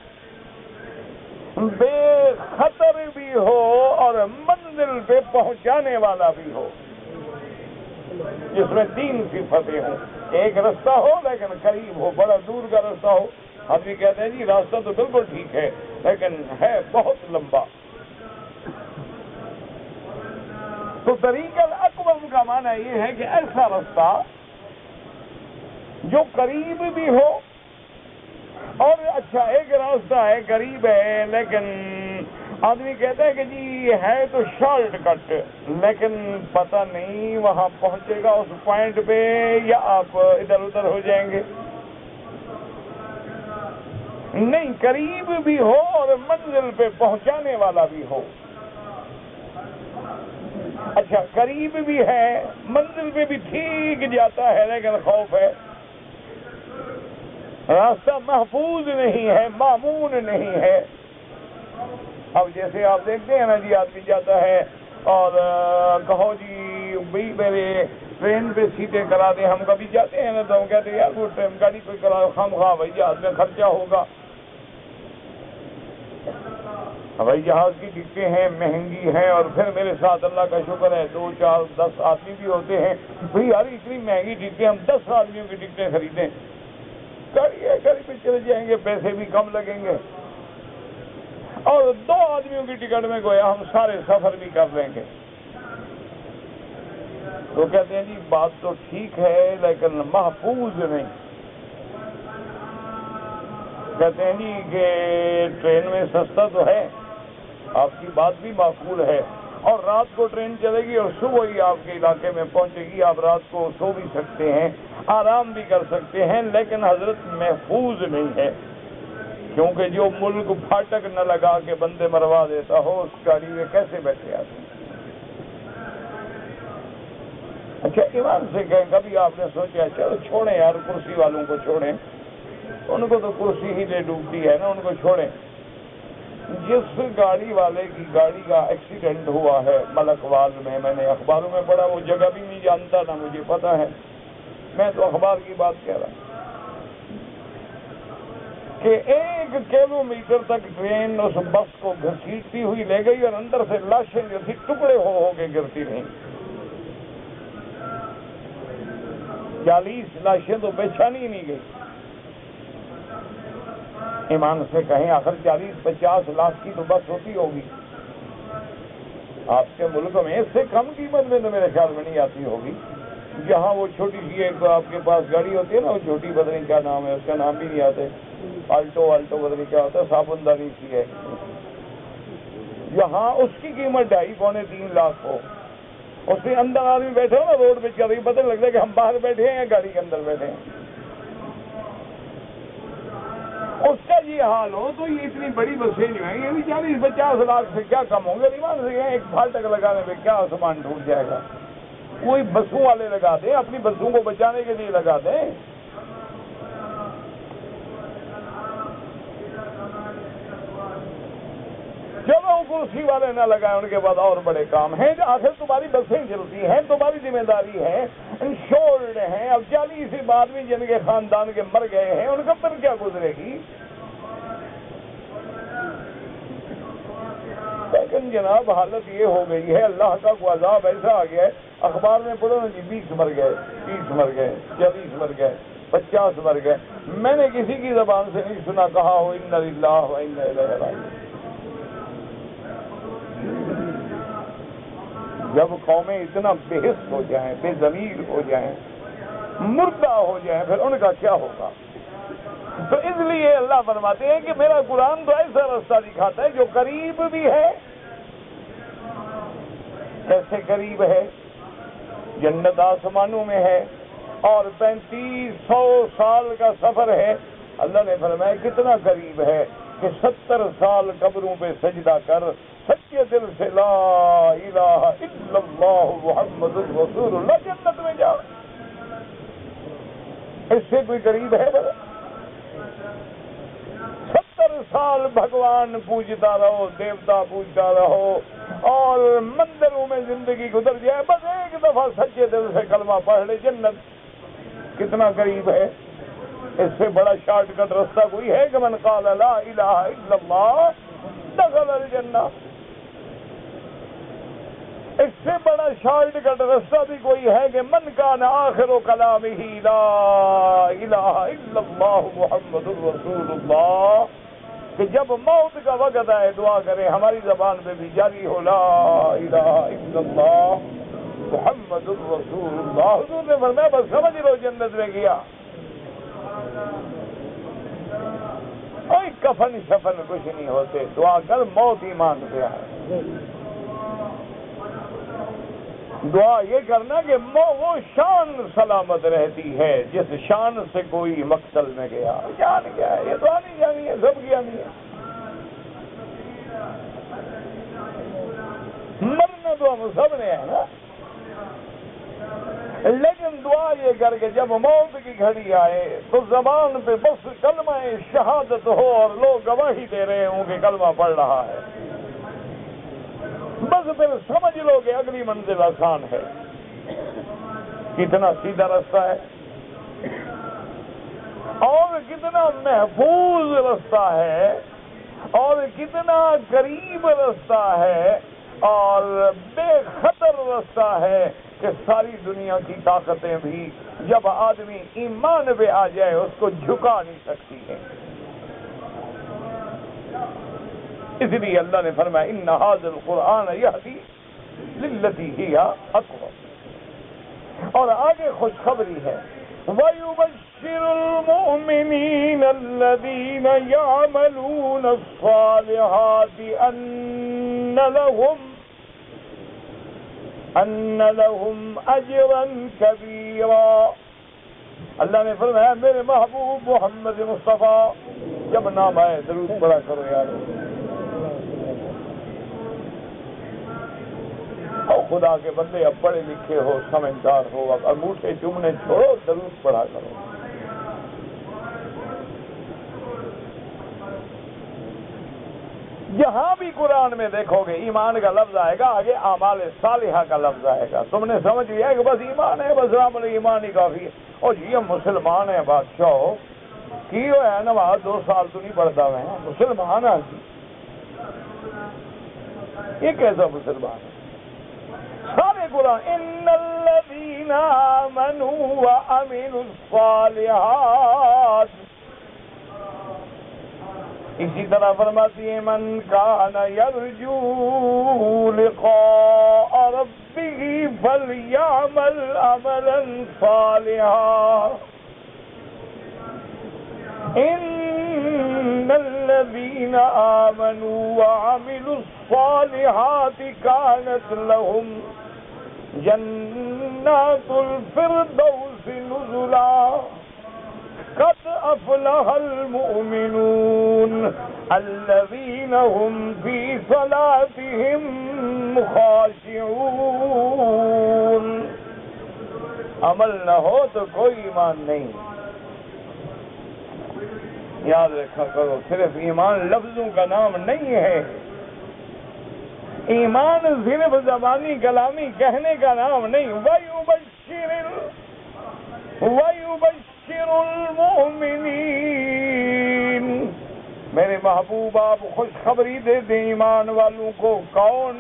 بے خطر بھی ہو اور منزل پہ پہنچانے والا بھی ہو، جس میں 3 صفتیں ہوں۔ ایک رستہ ہو لیکن قریب ہو، بڑا دور کا رستہ ہو، ہم بھی کہتے ہیں جی راستہ تو بالکل ٹھیک ہے لیکن ہے بہت لمبا۔ تو طریق الاقوم کا معنی یہ ہے کہ ایسا رستہ جو قریب بھی ہو، اور اچھا ایک راستہ ہے قریب ہے لیکن آدمی کہتا ہے کہ جی ہے تو شارٹ کٹ، لیکن پتہ نہیں وہاں پہنچے گا اس پوائنٹ پہ یا آپ ادھر ادھر ہو جائیں گے۔ نہیں، قریب بھی ہو اور منزل پہ پہنچانے والا بھی ہو۔ اچھا قریب بھی ہے، منزل پہ بھی ٹھیک جاتا ہے لیکن خوف ہے، راستہ محفوظ نہیں ہے، مامون نہیں ہے۔ اب جیسے آپ دیکھتے ہیں نا جی، آدمی جاتا ہے اور کہو جی بھائی میرے ٹرین پہ سیٹیں کرا دیں، ہم کبھی جاتے ہیں نا تو ہم کہتے ہیں یار وہ ٹرین گاڑی کوئی کرا، خواہ بھائی جہاز میں خرچہ ہوگا، ہوائی جہاز کی ٹکٹیں ہیں مہنگی ہیں، اور پھر میرے ساتھ اللہ کا شکر ہے 2 4 10 آدمی بھی ہوتے ہیں، بھائی یار اتنی مہنگی ٹکٹیں، ہم 10 آدمیوں کی ٹکٹیں خریدیں، گاڑی پہ چلے جائیں گے، پیسے بھی کم لگیں گے، اور 2 آدمیوں کی ٹکٹ میں گویا ہم سارے سفر بھی کر لیں گے۔ تو کہتے ہیں جی بات تو ٹھیک ہے لیکن محفوظ نہیں۔ کہتے ہیں جی کہ ٹرین میں سستا تو ہے، آپ کی بات بھی معقول ہے، اور رات کو ٹرین چلے گی اور صبح ہی آپ کے علاقے میں پہنچے گی، آپ رات کو سو بھی سکتے ہیں، آرام بھی کر سکتے ہیں، لیکن حضرت محفوظ نہیں ہے، کیونکہ جو ملک پھاٹک نہ لگا کے بندے مروا دیتا ہو اس گاڑی میں کیسے بیٹھے آتے ہیں؟ اچھا ایمان سے کہیں کبھی آپ نے سوچا چلو چھوڑیں یار کرسی والوں کو چھوڑیں، ان کو تو کرسی ہی لے ڈوبتی ہے نا، ان کو چھوڑیں۔ جس گاڑی والے کی گاڑی کا ایکسیڈنٹ ہوا ہے ملکوال میں، میں نے اخباروں میں پڑھا، وہ جگہ بھی نہیں جانتا نہ مجھے پتا ہے، میں تو اخبار کی بات کہہ رہا کہ 1 کلومیٹر تک ٹرین اس بس کو گھسیٹتی ہوئی لے گئی اور اندر سے لاشیں جو تھی ٹکڑے ہو کے گرتی رہیں۔ 40 لاشیں تو پہچانی ہی نہیں گئی۔ ایمان سے کہیں آخر 40-50 لاکھ کی تو بس ہوتی ہوگی، آپ کے ملک میں اس سے کم قیمت میں تو میرے خیال میں نہیں آتی ہوگی، جہاں وہ چھوٹی سی ایک آپ کے پاس گاڑی ہوتی ہے نا، وہ چھوٹی بدنی کیا نام ہے اس کا نام بھی نہیں آتے، آلٹو بدنی کیا ہوتا ہے، صابن دانی سی ہے، جہاں اس کی قیمت 2.5-3 لاکھ ہو، اس کے اندر آدمی بیٹھے ہو نا روڈ پہ چل رہی، پتہ لگتا ہے کہ ہم باہر بیٹھے ہیں یا گاڑی کے اندر بیٹھے ہیں، اس کا یہ حال ہو تو یہ اتنی بڑی بسیں جو ہیں یہ بھی 40-50 لاکھ سے کیا کم ہوں گے؟ ایمان سے ایک پھاٹک لگانے میں کیا آسمان ٹوٹ جائے گا؟ کوئی بسوں والے لگا دیں، اپنی بسوں کو بچانے کے لیے لگا دیں۔ چلو کرسی والے نہ لگائیں، ان کے بعد اور بڑے کام ہیں، آخر تمہاری بسیں چلتی ہیں، تمہاری ذمہ داری ہے، انشورڈ ہیں، اب 40 آدمی جن کے خاندان کے مر گئے ہیں ان کا پھر کیا گزرے گی؟ لیکن جناب حالت یہ ہو گئی ہے، اللہ کا کوئی عذاب ایسا آ گیا ہے، اخبار میں پڑھو نا جی 20 مر گئے، 30 مر گئے، 40 مر گئے، 50 مر گئے، میں نے کسی کی زبان سے نہیں سنا کہا ہو انا للہ و انا الیہ راجعون۔ جب قومیں اتنا بے حس ہو جائیں، بے ضمیر ہو جائیں، مردہ ہو جائیں، پھر ان کا کیا ہوگا؟ تو اس لیے اللہ فرماتے ہیں کہ میرا قرآن تو ایسا رستہ دکھاتا ہے جو قریب بھی ہے۔ کیسے قریب ہے؟ جنت آسمانوں میں ہے اور 3500 سال کا سفر ہے۔ اللہ نے فرمایا کتنا قریب ہے کہ 70 سال قبروں پہ سجدہ کر، سچے دل سے لا الہ الا اللہ محمد رسول اللہ، جنت میں جاؤ۔ اس سے کوئی قریب ہے بھلا؟ 70 سال بھگوان پوجتا رہو، دیوتا پوجتا رہو اور مندروں میں زندگی گزر جائے، بس ایک دفعہ سچے دل سے کلمہ پڑھ لے جنت کتنا قریب ہے. اس سے بڑا شارٹ کٹ رستہ کوئی ہے کہ من قال لا الہ الا اللہ دخل الجنہ؟ اس سے بڑا شارٹ کٹ رستہ بھی کوئی ہے کہ من کان آخر کلامہ لا الہ الا اللہ محمد الرسول اللہ، کہ جب موت کا وقت آئے دعا کریں ہماری زبان پہ بھی جاری ہو لا الہ الا اللہ محمد الرسول اللہ. حضور نے فرمایا بس سمجھ لو جنت میں گیا. کوئی کفن شفن کچھ نہیں ہوتے، دعا کر موت ایمان پہ آئے. دعا یہ کرنا کہ وہ شان سلامت رہتی ہے جس شان سے کوئی مقتل میں گیا. جان کیا ہے یہ دعا نہیں جانی ہے، سب کی آنی ہے. مرنا تو ہم سب نے ہے نا، لیکن دعا یہ کر کے جب موت کی گھڑی آئے تو زبان پہ بس کلمہ شہادت ہو اور لوگ گواہی دے رہے ہوں کہ کلمہ پڑھ رہا ہے، بس پھر سمجھ لو کہ اگلی منزل آسان ہے. کتنا سیدھا رستہ ہے اور کتنا محفوظ رستہ ہے اور کتنا قریب رستہ ہے اور بے خطر رستہ ہے کہ ساری دنیا کی طاقتیں بھی جب آدمی ایمان پہ آ جائے اس کو جھکا نہیں سکتی ہیں. اس لیے اللہ نے فرمایا ان ھذا القرآن یہدی للتی ہی اقوم. اور آگے خوشخبری ہے وَيُبَشِّرُ الْمُؤْمِنِينَ الَّذِينَ يَعْمَلُونَ الصَّالِحَاتِ أَنَّ لَهُمْ أَجْرًا كَبِيرًا. اللہ نے فرمایا میرے محبوب محمد مصطفیٰ جب نام آئے درود پڑھا کرو یار. اور خدا کے بندے اب پڑھے لکھے ہو سمجھدار ہو اب انگوٹھے چومنے چھوڑو درود پڑھا کرو. جہاں بھی قرآن میں دیکھو گے ایمان کا لفظ آئے گا آگے اعمال صالحہ کا لفظ آئے گا. تم نے سمجھ لیا کہ بس ایمان ہے بس رام ایمان ہی کافی ہے. اور جی ہم مسلمان ہیں بادشاہ کی ہے نماز 2 سال تو نہیں پڑھتا میں مسلمان ہے جی. یہ کیسا مسلمان ہے؟ سارے قرآن ان الذین آمنوا وعملوا الصالحات. اسی طرح فرماتی ہے من کان یرجو لقاء ربہ فلیعمل عملا صالحا. ان الذین آمنوا وعملوا الصالحات كانت لهم جنات الفردوس نزلا. قد افلح المؤمنون الذين هم في صلاتهم خاشعون. عمل نہ ہو تو کوئی ایمان نہیں. یاد رکھا کرو صرف ایمان لفظوں کا نام نہیں ہے، ایمان صرف زبانی کلامی کہنے کا نام نہیں. وَيُبَشِّرُ الْمُؤْمِنِينَ میرے محبوب آپ خوشخبری دے دیں ایمان والوں کو. کون؟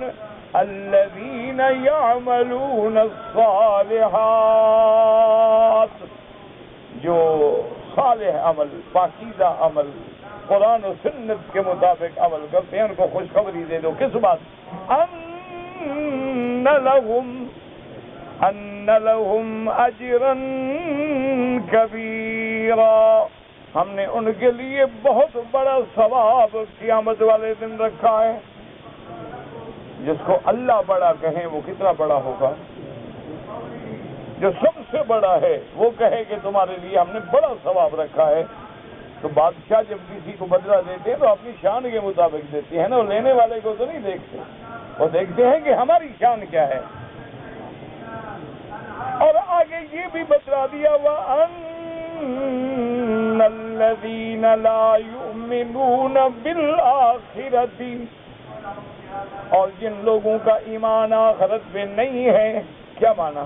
الَّذِينَ يَعْمَلُونَ الصَّالِحَاتِ جو صالح عمل پاکیزہ عمل قرآن و سنت کے مطابق عمل کرتے ہیں ان کو خوشخبری دے دو. کس بات؟ ان لهم اجرا کبیرا. ہم نے ان کے لیے بہت بڑا ثواب قیامت والے دن رکھا ہے. جس کو اللہ بڑا کہیں وہ کتنا بڑا ہوگا؟ جو سب سے بڑا ہے وہ کہے کہ تمہارے لیے ہم نے بڑا ثواب رکھا ہے. تو بادشاہ جب کسی کو بدلہ دیتے ہیں تو اپنی شان کے مطابق دیتے ہیں نا. وہ لینے والے کو تو نہیں دیکھتے، وہ دیکھتے ہیں کہ ہماری شان کیا ہے. اور آگے یہ بھی بتلا دیا وَأَنَّ الَّذِينَ لَا يُؤْمِنُونَ بِالْآخِرَةِ اور جن لوگوں کا ایمان آخرت پہ نہیں ہے کیا مانا؟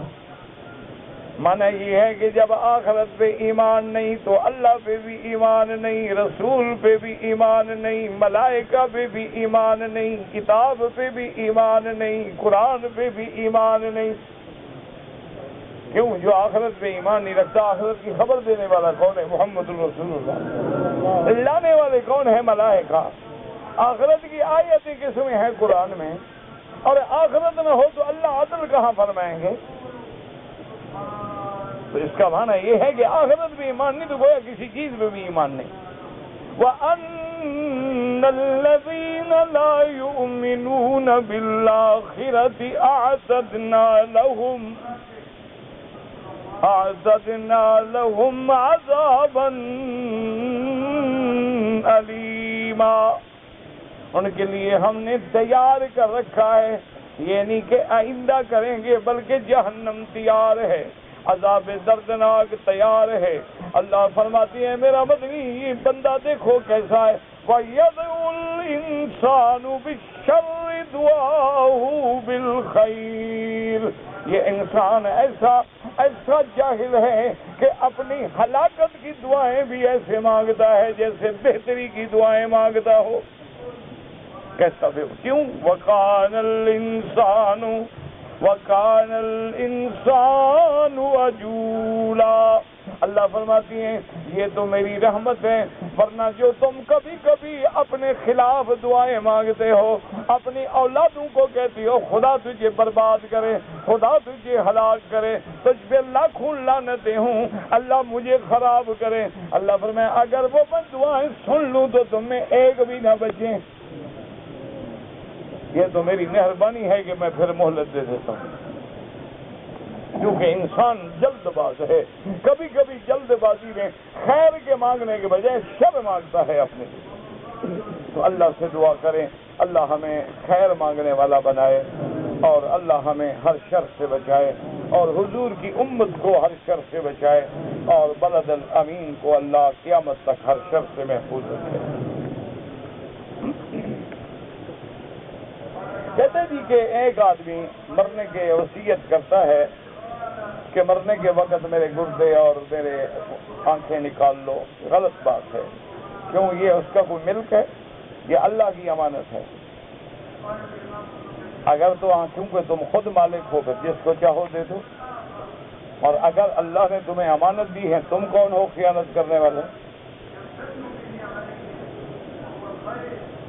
مانا یہ ہے کہ جب آخرت پہ ایمان نہیں تو اللہ پہ بھی ایمان نہیں، رسول پہ بھی ایمان نہیں، ملائکہ پہ بھی ایمان نہیں، کتاب پہ بھی ایمان نہیں، قرآن پہ بھی ایمان نہیں۔ کیوں؟ جو آخرت پہ ایمان نہیں رکھتا، آخرت کی خبر دینے والا کون ہے؟ محمد الرسول اللہ۔ لانے والے کون ہے؟ ملائکہ۔ آخرت کی آیتیں قسمیں ہیں قرآن میں، اور آخرت نہ ہو تو اللہ عدل کہاں فرمائیں گے؟ تو اس کا معنی یہ ہے کہ آخرت بھی ایمان نہیں تو گویا کسی چیز پہ بھی ایمان نہیں۔ وَأَنَّ الَّذِينَ لَا يُؤْمِنُونَ بِالْآخِرَةِ أَعْتَدْنَا لَهُمْ عَذَابًا أَلِيمًا۔ ان کے لیے ہم نے تیار کر رکھا ہے، یہ نہیں کہ آئندہ کریں گے، بلکہ جہنم تیار ہے، عذاب دردناک تیار ہے۔ اللہ فرماتی ہے میرا مدنی یہ بندہ دیکھو کیسا ہے، وَيَدْعُ الْإِنسَانُ بِالشَّرِّ دُعَاءَهُ بِالْخَيْرِ۔ یہ انسان ایسا جاہل ہے کہ اپنی ہلاکت کی دعائیں بھی ایسے مانگتا ہے جیسے بہتری کی دعائیں مانگتا ہو۔ کیسا بھی کیوں؟ وَكَانَ الْإِنسَانُ عَجُولًا۔ اللہ فرماتی ہیں یہ تو میری رحمت ہے، ورنہ جو تم کبھی کبھی اپنے خلاف دعائیں مانگتے ہو، اپنی اولادوں کو کہتی ہو خدا تجھے برباد کرے، خدا تجھے ہلاک کرے، تجھ پہ لاکھوں لعنتیں ہوں، اللہ مجھے خراب کرے۔ اللہ فرمائے اگر وہ میں دعائیں سن لوں تو تم میں ایک بھی نہ بچے۔ یہ تو میری مہربانی ہے کہ میں پھر مہلت دے دیتا ہوں، کیونکہ انسان جلد باز ہے، کبھی کبھی جلد بازی میں خیر کے مانگنے کے بجائے شر مانگتا ہے اپنے۔ تو اللہ سے دعا کریں اللہ ہمیں خیر مانگنے والا بنائے، اور اللہ ہمیں ہر شر سے بچائے، اور حضور کی امت کو ہر شر سے بچائے، اور بلد الامین کو اللہ قیامت تک ہر شر سے محفوظ رکھے۔ کہتے جی کہ ایک آدمی مرنے کے وصیت کرتا ہے کہ مرنے کے وقت میرے گردے اور میرے آنکھیں نکال لو۔ غلط بات ہے، کیوں؟ یہ اس کا کوئی ملک ہے؟ یہ اللہ کی امانت ہے۔ اگر تو آنکھوں کے تم خود مالک ہو پھر جس کو چاہو دے دو، اور اگر اللہ نے تمہیں امانت دی ہے تم کون ہو خیانت کرنے والے؟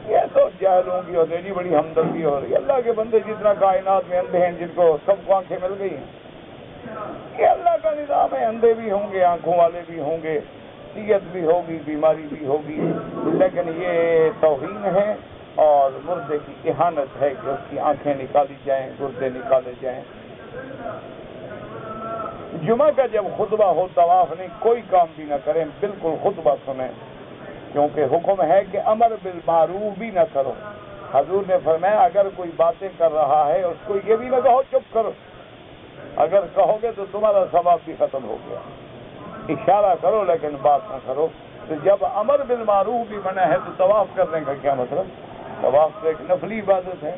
یہ تو جاہلوں کی اور میری بڑی ہمدردی ہو رہی ہے۔ اللہ کے بندے جتنا کائنات میں اندھے ہیں، جن کو سب کو آنکھیں مل گئی ہیں، یہ اللہ کا نظام ہے، اندھے بھی ہوں گے، آنکھوں والے بھی ہوں گے، صحت بھی ہوگی، بیماری بھی ہوگی، لیکن یہ توہین ہے اور مردے کی اہانت ہے کہ اس کی آنکھیں نکالی جائیں، گردے نکالے جائیں۔ جمعہ کا جب خطبہ ہو طواف نہیں، کوئی کام بھی نہ کریں، بالکل خطبہ سنیں، کیونکہ حکم ہے کہ امر بالمعروف بھی نہ کرو۔ حضور نے فرمایا اگر کوئی باتیں کر رہا ہے اس کو یہ بھی نہ کہو چپ کرو، اگر کہو گے تو تمہارا ثواب بھی ختم ہو گیا۔ اشارہ کرو لیکن بات نہ کرو۔ تو جب امر بالمعروف بھی منع ہے تو طواف کرنے کا کیا مطلب؟ طواف تو ایک نفلی عبادت ہے۔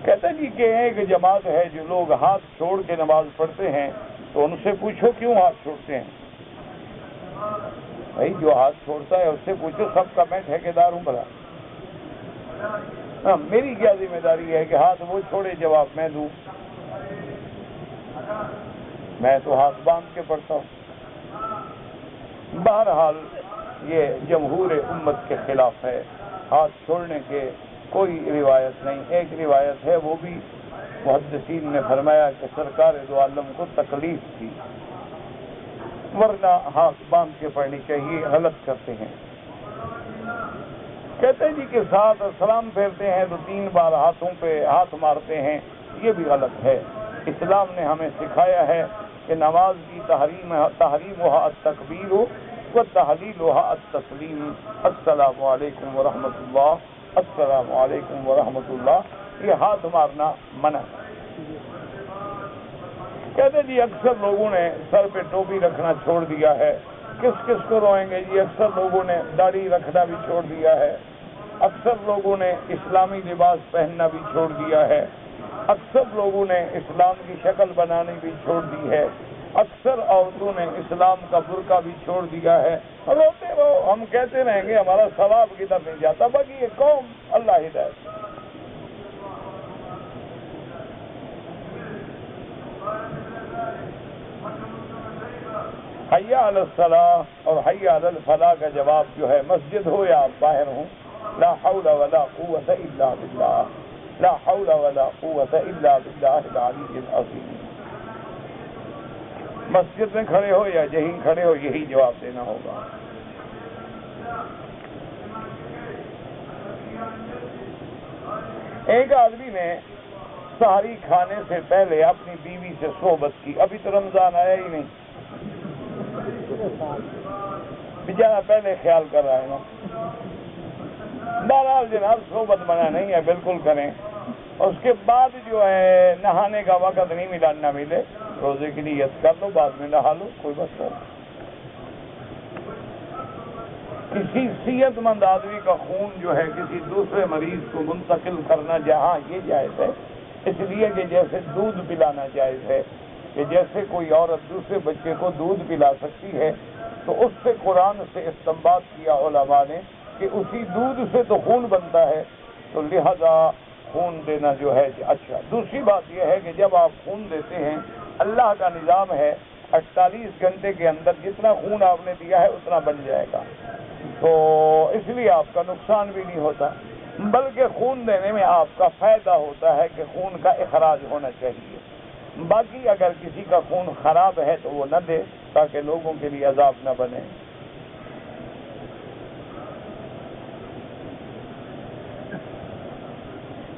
کہتے جی کہ ایک جماعت ہے جو لوگ ہاتھ چھوڑ کے نماز پڑھتے ہیں، تو ان سے پوچھو کیوں ہاتھ چھوڑتے ہیں؟ بھائی جو ہاتھ چھوڑتا ہے اس سے پوچھو، سب کا میں ٹھیکیدار ہوں بھلا؟ میری کیا ذمہ داری ہے کہ ہاتھ وہ چھوڑے جواب میں دوں؟ میں تو ہاتھ باندھ کے پڑھتا ہوں۔ بہرحال یہ جمہور امت کے خلاف ہے، ہاتھ چھوڑنے کے کوئی روایت نہیں۔ ایک روایت ہے، وہ بھی محدثین نے فرمایا کہ سرکار دو عالم کو تکلیف تھی، ورنہ ہاتھ باندھ کے پڑھنی چاہیے، غلط کرتے ہیں۔ کہتے جی کہ ساتھ سلام پھیرتے ہیں تو 3 بار ہاتھوں پہ ہاتھ مارتے ہیں، یہ بھی غلط ہے۔ اسلام نے ہمیں سکھایا ہے کہ نماز کی تحریمها التکبیر و تحلیلها التسلیم۔ السلام علیکم ورحمۃ اللہ، السلام علیکم ورحمۃ اللہ، یہ ہاتھ مارنا منع ہے۔ کہتے جی اکثر لوگوں نے سر پہ ٹوپی رکھنا چھوڑ دیا ہے، کس کس کو روئیں گے جی؟ اکثر لوگوں نے داڑھی رکھنا بھی چھوڑ دیا ہے، اکثر لوگوں نے اسلامی لباس پہننا بھی چھوڑ دیا ہے، اکثر لوگوں نے اسلام کی شکل بنانی بھی چھوڑ دی ہے، اکثر عورتوں نے اسلام کا برقع بھی چھوڑ دیا ہے۔ روتے رہو، ہم کہتے رہیں گے، ہمارا ثواب کدھر نہیں جاتا، باقی یہ قوم اللہ ہدایت۔ حی علی الصلاۃ اور حی علی الفلاح کا جواب جو ہے، مسجد ہو یا آپ باہر ہوں، لا حول ولا قوت الا باللہ، لا حول ولا قوت الا باللہ العلی العظیم۔ مسجد میں کھڑے ہو یا جہیں کھڑے ہو، یہی جواب دینا ہوگا۔ ایک آدمی نے سحری کھانے سے پہلے اپنی بیوی سے صحبت کی، ابھی تو رمضان آیا ہی نہیں، بیچارہ پہلے خیال کر رہا ہے نا۔ بہرحال جناب صحبت منع نہیں ہے، بالکل کریں۔ اس کے بعد جو ہے نہانے کا وقت نہیں ملا، نہ ملے، روزے کی نیت کر لو، بعد میں نہا لو، کوئی مسئلہ نہیں۔ کسی صحت مند آدمی کا خون جو ہے کسی دوسرے مریض کو منتقل کرنا جہاں یہ جائز ہے، اس لیے کہ جیسے دودھ پلانا جائز ہے، کہ جیسے کوئی عورت دوسرے بچے کو دودھ پلا سکتی ہے، تو اس سے قرآن سے استنباط کیا علماء نے کہ اسی دودھ سے تو خون بنتا ہے، تو لہذا خون دینا جو ہے اچھا۔ دوسری بات یہ ہے کہ جب آپ خون دیتے ہیں، اللہ کا نظام ہے 48 گھنٹے کے اندر جتنا خون آپ نے دیا ہے اتنا بن جائے گا، تو اس لیے آپ کا نقصان بھی نہیں ہوتا، بلکہ خون دینے میں آپ کا فائدہ ہوتا ہے کہ خون کا اخراج ہونا چاہیے۔ باقی اگر کسی کا خون خراب ہے تو وہ نہ دے، تاکہ لوگوں کے لیے عذاب نہ بنے۔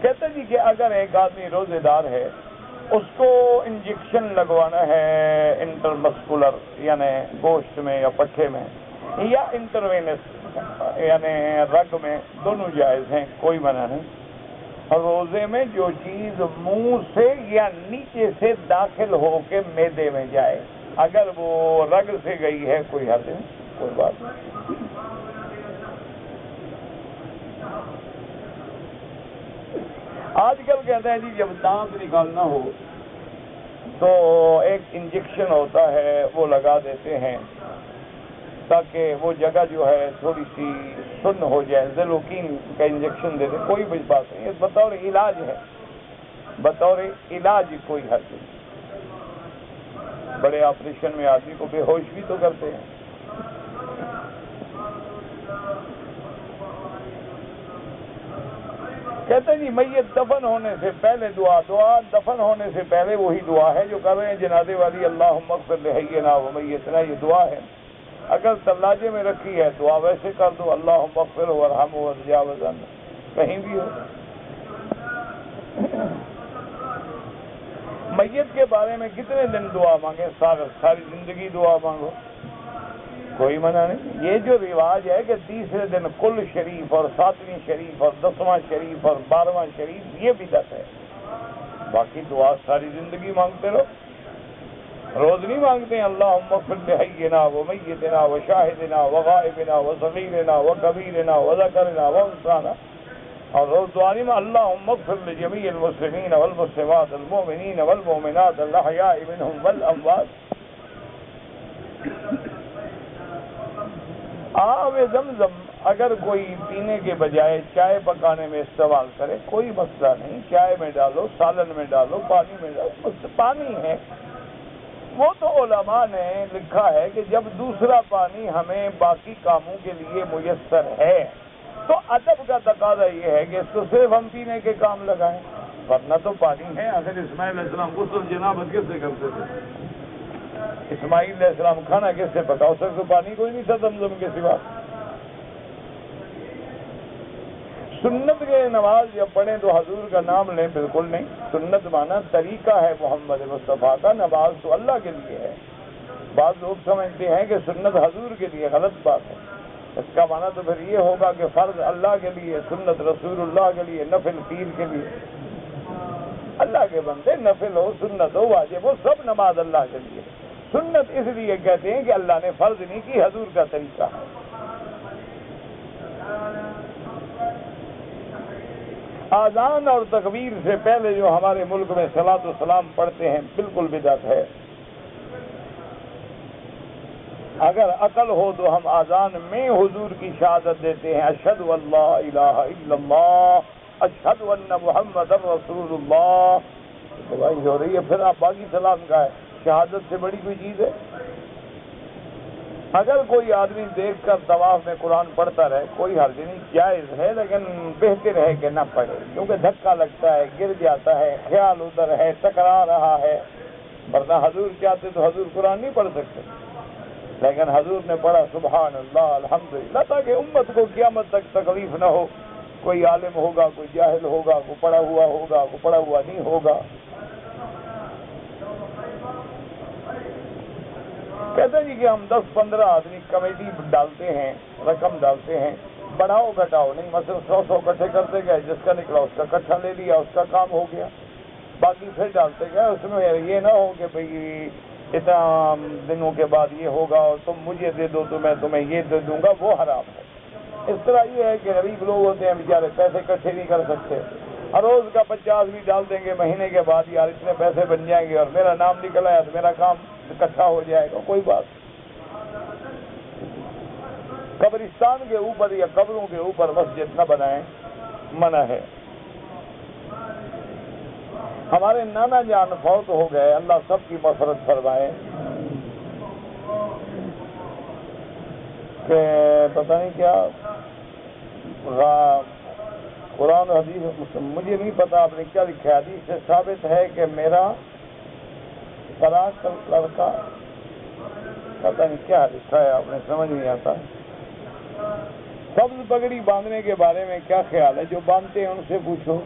کہتے جی کہ اگر ایک آدمی روزے دار ہے، اس کو انجیکشن لگوانا ہے انٹرمسکولر یعنی گوشت میں یا پٹھے میں، یا انٹروینس یعنی رگ میں، دونوں جائز ہیں، کوئی منع نہیں۔ روزے میں جو چیز منہ سے یا نیچے سے داخل ہو کے معدے میں جائے، اگر وہ رگ سے گئی ہے کوئی حرج نہیں، کوئی بات نہیں۔ آج کل کہتے ہیں جی جب دانت نکالنا ہو تو ایک انجیکشن ہوتا ہے وہ لگا دیتے ہیں تاکہ وہ جگہ جو ہے تھوڑی سی سن ہو جائے، زیلوکین کا انجیکشن دیتے، کوئی بھی بات نہیں، بطور علاج ہے، بطور علاج کوئی حرج نہیں۔ بڑے آپریشن میں آدمی کو بے ہوش بھی تو کرتے ہیں۔ کہتے ہیں جی میت دفن ہونے سے پہلے دعا دفن ہونے سے پہلے وہی دعا ہے جو کر رہے ہیں جنازے والی، اللہم اغفر لحینا و میتنا، یہ دعا ہے۔ اگر تلاجے میں رکھی ہے دعا ویسے کر دو، اللہم اغفر وارحمہ وتجاوز عنہ، کہیں بھی ہو۔ میت کے بارے میں کتنے دن دعا مانگے؟ ساری زندگی دعا مانگو، کوئی منع نہیں۔ یہ جو رواج ہے کہ تیسرے دن کل شریف اور 7ویں شریف اور 10واں شریف اور 12واں شریف، یہ بدعت ہے۔ باقی دعا ساری زندگی مانگتے رہو، روز نہیں مانگتے ہیں اللہم اغفر لحینا و میتنا و شاہدنا و غائبنا و صغیرنا و کبیرنا و ذکرنا و انثانا، اور روز دعا نہیں اللہم اغفر لجمیع المسلمین والمسلمات المؤمنین والمؤمنات الاحیاء منہم والاموات۔ آب زمزم اگر کوئی پینے کے بجائے چائے پکانے میں استعمال کرے کوئی مسئلہ نہیں، چائے میں ڈالو، سالن میں ڈالو، پانی میں ڈالو، پانی ہے۔ وہ تو علماء نے لکھا ہے کہ جب دوسرا پانی ہمیں باقی کاموں کے لیے میسر ہے تو ادب کا تقاضا یہ ہے کہ اس کو صرف ہم پینے کے کام لگائیں، ورنہ تو پانی ہے۔ آخر اسماعیل علیہ السلام غسل جنابت کس سے کرتے تھے؟ اسماعیل علیہ السلام کھانا کس سے پکا؟ اس سے پانی کوئی نہیں تھا زمزم کے سوا۔ سنت کے نماز جب پڑھیں تو حضور کا نام لیں، بالکل نہیں۔ سنت مانا طریقہ ہے محمد مصطفیٰ کا، نماز تو اللہ کے لیے ہے۔ بعض لوگ سمجھتے ہیں کہ سنت حضور کے لیے، غلط بات ہے۔ اس کا مانا تو پھر یہ ہوگا کہ فرض اللہ کے لیے، سنت رسول اللہ کے لیے، نفل پیر کے لیے۔ اللہ کے بندے نفل ہو، سنت ہو، واجب ہو، سب نماز اللہ کے لیے۔ سنت اس لیے کہتے ہیں کہ اللہ نے فرض نہیں کی، حضور کا طریقہ ہے۔ آذان اور تکبیر سے پہلے جو ہمارے ملک میں صلاۃ و سلام پڑھتے ہیں بالکل بدعت ہے۔ اگر عقل ہو تو ہم آذان میں حضور کی شہادت دیتے ہیں، اشہد ان لا الہ الا اللہ، اشہد ان محمد رسول اللہ، گواہی ہو رہی ہے، پھر آپ باقی سلام کا ہے، شہادت سے بڑی کوئی چیز ہے؟ اگر کوئی آدمی دیکھ کر طواف میں قرآن پڑھتا رہے کوئی حرج نہیں، جائز ہے، لیکن بہتر ہے کہ نہ پڑھے، کیونکہ دھکا لگتا ہے، گر جاتا ہے، خیال ادھر ہے، ٹکرا رہا ہے، ورنہ حضور چاہتے تو حضور قرآن نہیں پڑھ سکتے، لیکن حضور نے پڑھا سبحان اللہ الحمدللہ، تاکہ امت کو قیامت تک تکلیف نہ ہو، کوئی عالم ہوگا، کوئی جاہل ہوگا، کوئی پڑھا ہوا ہوگا، کوئی پڑھا ہوا نہیں ہوگا۔ کہتے ہیں جی کہ ہم 10-15 آدمی کمیٹی ڈالتے ہیں، رقم ڈالتے ہیں، بڑھاؤ گھٹاؤ نہیں، مثلا 100 اکٹھے کرتے گئے، جس کا نکلا اس کا کٹھا لے لیا، اس کا کام ہو گیا، باقی پھر ڈالتے گئے، اس میں یہ نہ ہو کہ بھئی اتنا دنوں کے بعد یہ ہوگا اور تم مجھے دے دو تو میں تمہیں یہ دے دوں گا، وہ حرام ہے۔ اس طرح یہ ہے کہ غریب لوگ ہوتے ہیں بیچارے، پیسے اکٹھے نہیں کر سکتے، ہر روز کا 50 بھی ڈال دیں گے، مہینے کے بعد یار اتنے پیسے بن جائیں گے اور میرا نام نکل آیا تو میرا کام اکٹھا ہو جائے گا، کوئی بات۔ قبرستان کے اوپر یا قبروں کے اوپر مسجد نہ بنائیں، منع ہے۔ ہمارے نانا جان فوت ہو گئے، اللہ سب کی مغفرت فرمائے، کہ پتہ نہیں کیا قرآن و حدیث مجھے نہیں پتا آپ نے کیا لکھا ہے، حدیث سے ثابت ہے کہ میرا فراق لڑکا، پتہ نہیں کیا لکھا ہے، آپ نے سمجھ نہیں آتا۔ سبز پگڑی باندھنے کے بارے میں کیا خیال ہے؟ جو باندھتے ہیں ان سے پوچھو،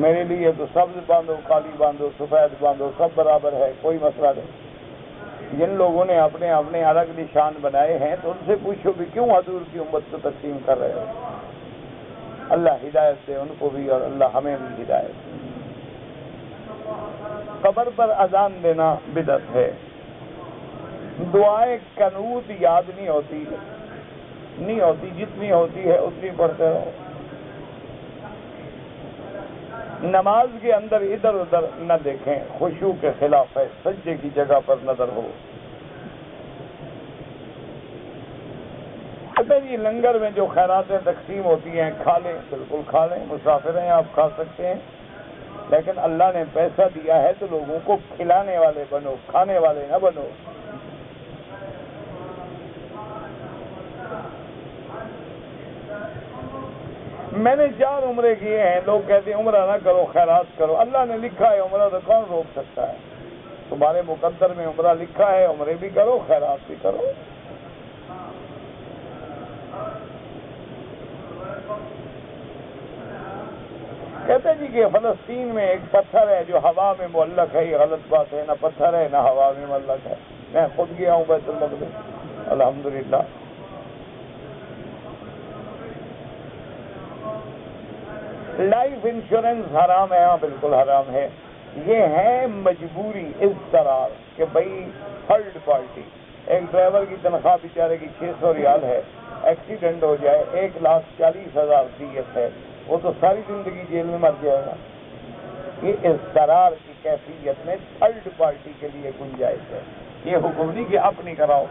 میرے لیے تو سبز باندھو، کالی باندھو، سفید باندھو، سب برابر ہے، کوئی مسئلہ نہیں۔ جن لوگوں نے اپنے اپنے الگ نشان بنائے ہیں تو ان سے پوچھو بھی کیوں حضور کی امت کو تقسیم کر رہے ہو؟ اللہ ہدایت دے ان کو بھی اور اللہ ہمیں بھی ہدایت دے۔ قبر پر اذان دینا بدعت ہے۔ دعائیں قنوت یاد نہیں ہوتی، جتنی ہوتی ہے اتنی پڑھتے رہو۔ نماز کے اندر ادھر ادھر نہ دیکھیں، خشوع کے خلاف ہے، سجدے کی جگہ پر نظر ہو۔ جی لنگر میں جو خیراتیں تقسیم ہوتی ہیں کھا لیں، بالکل کھا لیں، مسافر ہیں آپ کھا سکتے ہیں، لیکن اللہ نے پیسہ دیا ہے تو لوگوں کو کھلانے والے بنو، کھانے والے نہ بنو۔ میں نے 4 عمرے کیے ہیں، لوگ کہتے ہیں عمرہ نہ کرو خیرات کرو، اللہ نے لکھا ہے عمرہ تو کون روک سکتا ہے؟ تمہارے مقدر میں عمرہ لکھا ہے، عمرے بھی کرو خیرات بھی کرو۔ کہتے جی کہ فلسطین میں ایک پتھر ہے جو ہوا میں معلق ہے، یہ غلط بات ہے، نہ پتھر ہے نہ ہوا میں معلق ہے، میں خود گیا ہوں بیت المقدس الحمدللہ۔ لائف انشورنس حرام ہے؟ ہاں بالکل حرام ہے۔ یہ ہے مجبوری اضطرار کہ بھئی تھرڈ پارٹی، ایک ڈرائیور کی تنخواہ بیچارے کی 600 ریال ہے، ایکسیڈنٹ ہو جائے 1,40,000 دیت ہے، وہ تو ساری زندگی جیل میں مر جائے گا۔ یہ اضطرار کی کیفیت میں تھرڈ پارٹی کے لیے گنجائش ہے، یہ حکم نہیں کہ اپنی کراؤ۔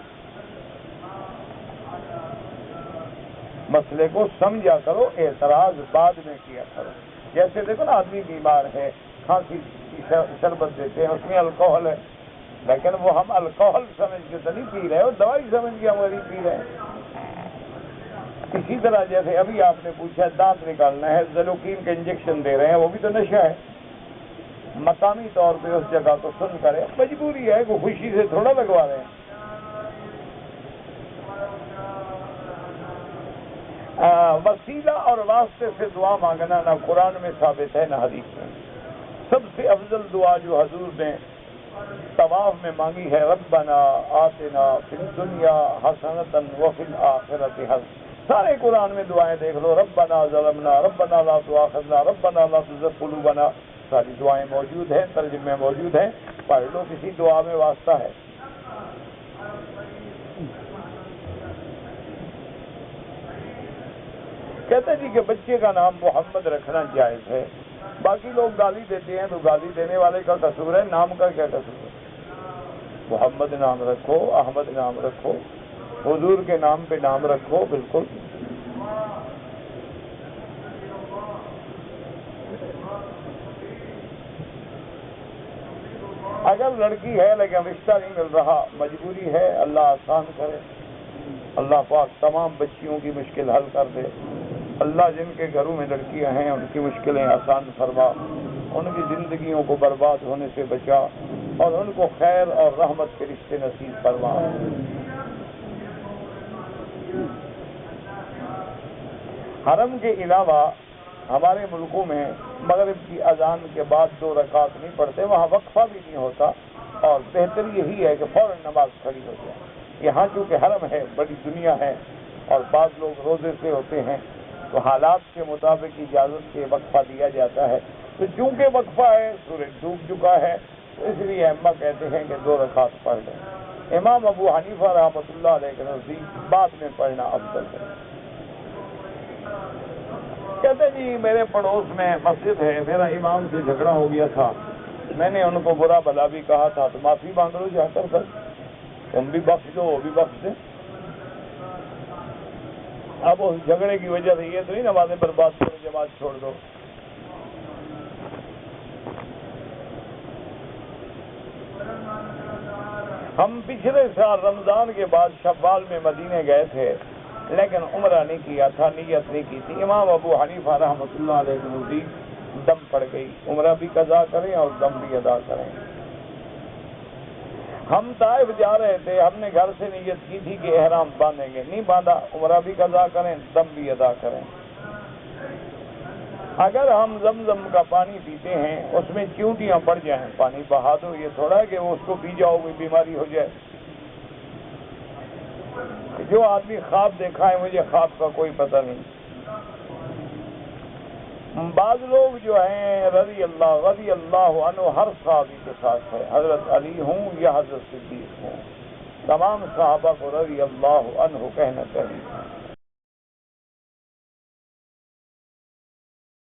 مسئلے کو سمجھا کرو، اعتراض بعد میں کیا کرو۔ جیسے دیکھو نا آدمی بیمار ہے، کھانسی کی شربت دیتے ہیں، اس میں الکوہل ہے، لیکن وہ ہم الکوہل سمجھ کے تو نہیں پی رہے ہو، دوائی سمجھ کے ہم غریب پی رہے ہیں۔ اسی طرح جیسے ابھی آپ نے پوچھا دانت نکالنا ہے، زلوکین کے انجیکشن دے رہے ہیں، وہ بھی تو نشہ ہے۔ مقامی طور پہ اس جگہ تو سن کرے، مجبوری ہے، وہ خوشی سے تھوڑا لگوا رہے ہیں۔ وسیلہ اور واسطے سے دعا مانگنا نہ قرآن میں ثابت ہے نہ حدیث میں۔ سب سے افضل دعا جو حضور نے طواف میں مانگی ہے، ربنا آتنا فی الدنیا حسنۃ وفی الآخرۃ حسنۃ۔ سارے قرآن میں دعائیں دیکھ لو، ربنا ظلمنا، ربنا لا تؤاخذنا، ربنا لا تزغ قلوبنا، ساری دعائیں موجود ہیں، ترجمے موجود ہیں، پڑھ لو، کسی دعا میں واسطہ ہے۔ کہتے جی کہ بچے کا نام محمد رکھنا جائز ہے، باقی لوگ گالی دیتے ہیں تو گالی دینے والے کا قصور ہے، نام کا کیا قصور ہے؟ محمد نام رکھو، احمد نام رکھو، حضور کے نام پہ نام رکھو، بالکل۔ اگر لڑکی ہے لیکن رشتہ نہیں مل رہا، مجبوری ہے، اللہ آسان کرے، اللہ پاک تمام بچیوں کی مشکل حل کر دے، اللہ جن کے گھروں میں لڑکیاں ہیں ان کی مشکلیں آسان فرما، ان کی زندگیوں کو برباد ہونے سے بچا اور ان کو خیر اور رحمت کے رشتے نصیب فرما۔ حرم کے علاوہ ہمارے ملکوں میں مغرب کی اذان کے بعد 2 رکعت نہیں پڑھتے، وہاں وقفہ بھی نہیں ہوتا، اور بہتر یہی ہے کہ فوراً نماز کھڑی ہو جائے۔ یہاں چونکہ حرم ہے، بڑی دنیا ہے، اور بعض لوگ روزے سے ہوتے ہیں تو حالات کے مطابق اجازت سے وقفہ دیا جاتا ہے، تو چونکہ وقفہ ہے، سورج ڈوب چکا ہے، تو اس لیے ائمہ کہتے ہیں کہ 2 رکعت پڑھ لیں۔ امام ابو حنیفہ رحمۃ اللہ علیہ کے نزدیک بعد میں پڑھنا افضل ہے۔ کہتے جی میرے پڑوس میں مسجد ہے، میرا امام سے جھگڑا ہو گیا تھا، میں نے ان کو برا بھلا بھی کہا تھا، تو معافی مانگ لو جا کر بس، تم بھی بخش دو وہ بھی بخش دیں۔ اب اس جھگڑے کی وجہ سے یہ تو نہیں نمازیں برباد کرو، جماعت چھوڑ دو۔ ہم پچھلے سال رمضان کے بعد شوال میں مدینے گئے تھے، لیکن عمرہ نہیں کیا تھا، نیت نہیں کی تھی۔ امام ابو حنیفہ رحمۃ اللہ علیہ کے نزدیک دم پڑ گئی، عمرہ بھی قضا کریں اور دم بھی ادا کریں۔ ہم طائف جا رہے تھے، ہم نے گھر سے نیت کی تھی کہ احرام باندھیں گے، نہیں باندھا، عمرہ بھی قضا کریں، دم بھی ادا کریں۔ اگر ہم زمزم کا پانی پیتے ہیں اس میں چیونٹیاں پڑ جائیں، پانی بہا دو، یہ تھوڑا ہے کہ وہ اس کو پی جاؤ کوئی بیماری ہو جائے۔ جو آدمی خواب دیکھا ہے، مجھے خواب کا کوئی پتہ نہیں۔ بعض لوگ جو ہیں رضی اللہ عنہ ہر صحابی کے ساتھ ہے، حضرت علی ہوں یا حضرت صدیق ہوں، تمام صحابہ کو رضی اللہ عنہ کہنا چاہیے۔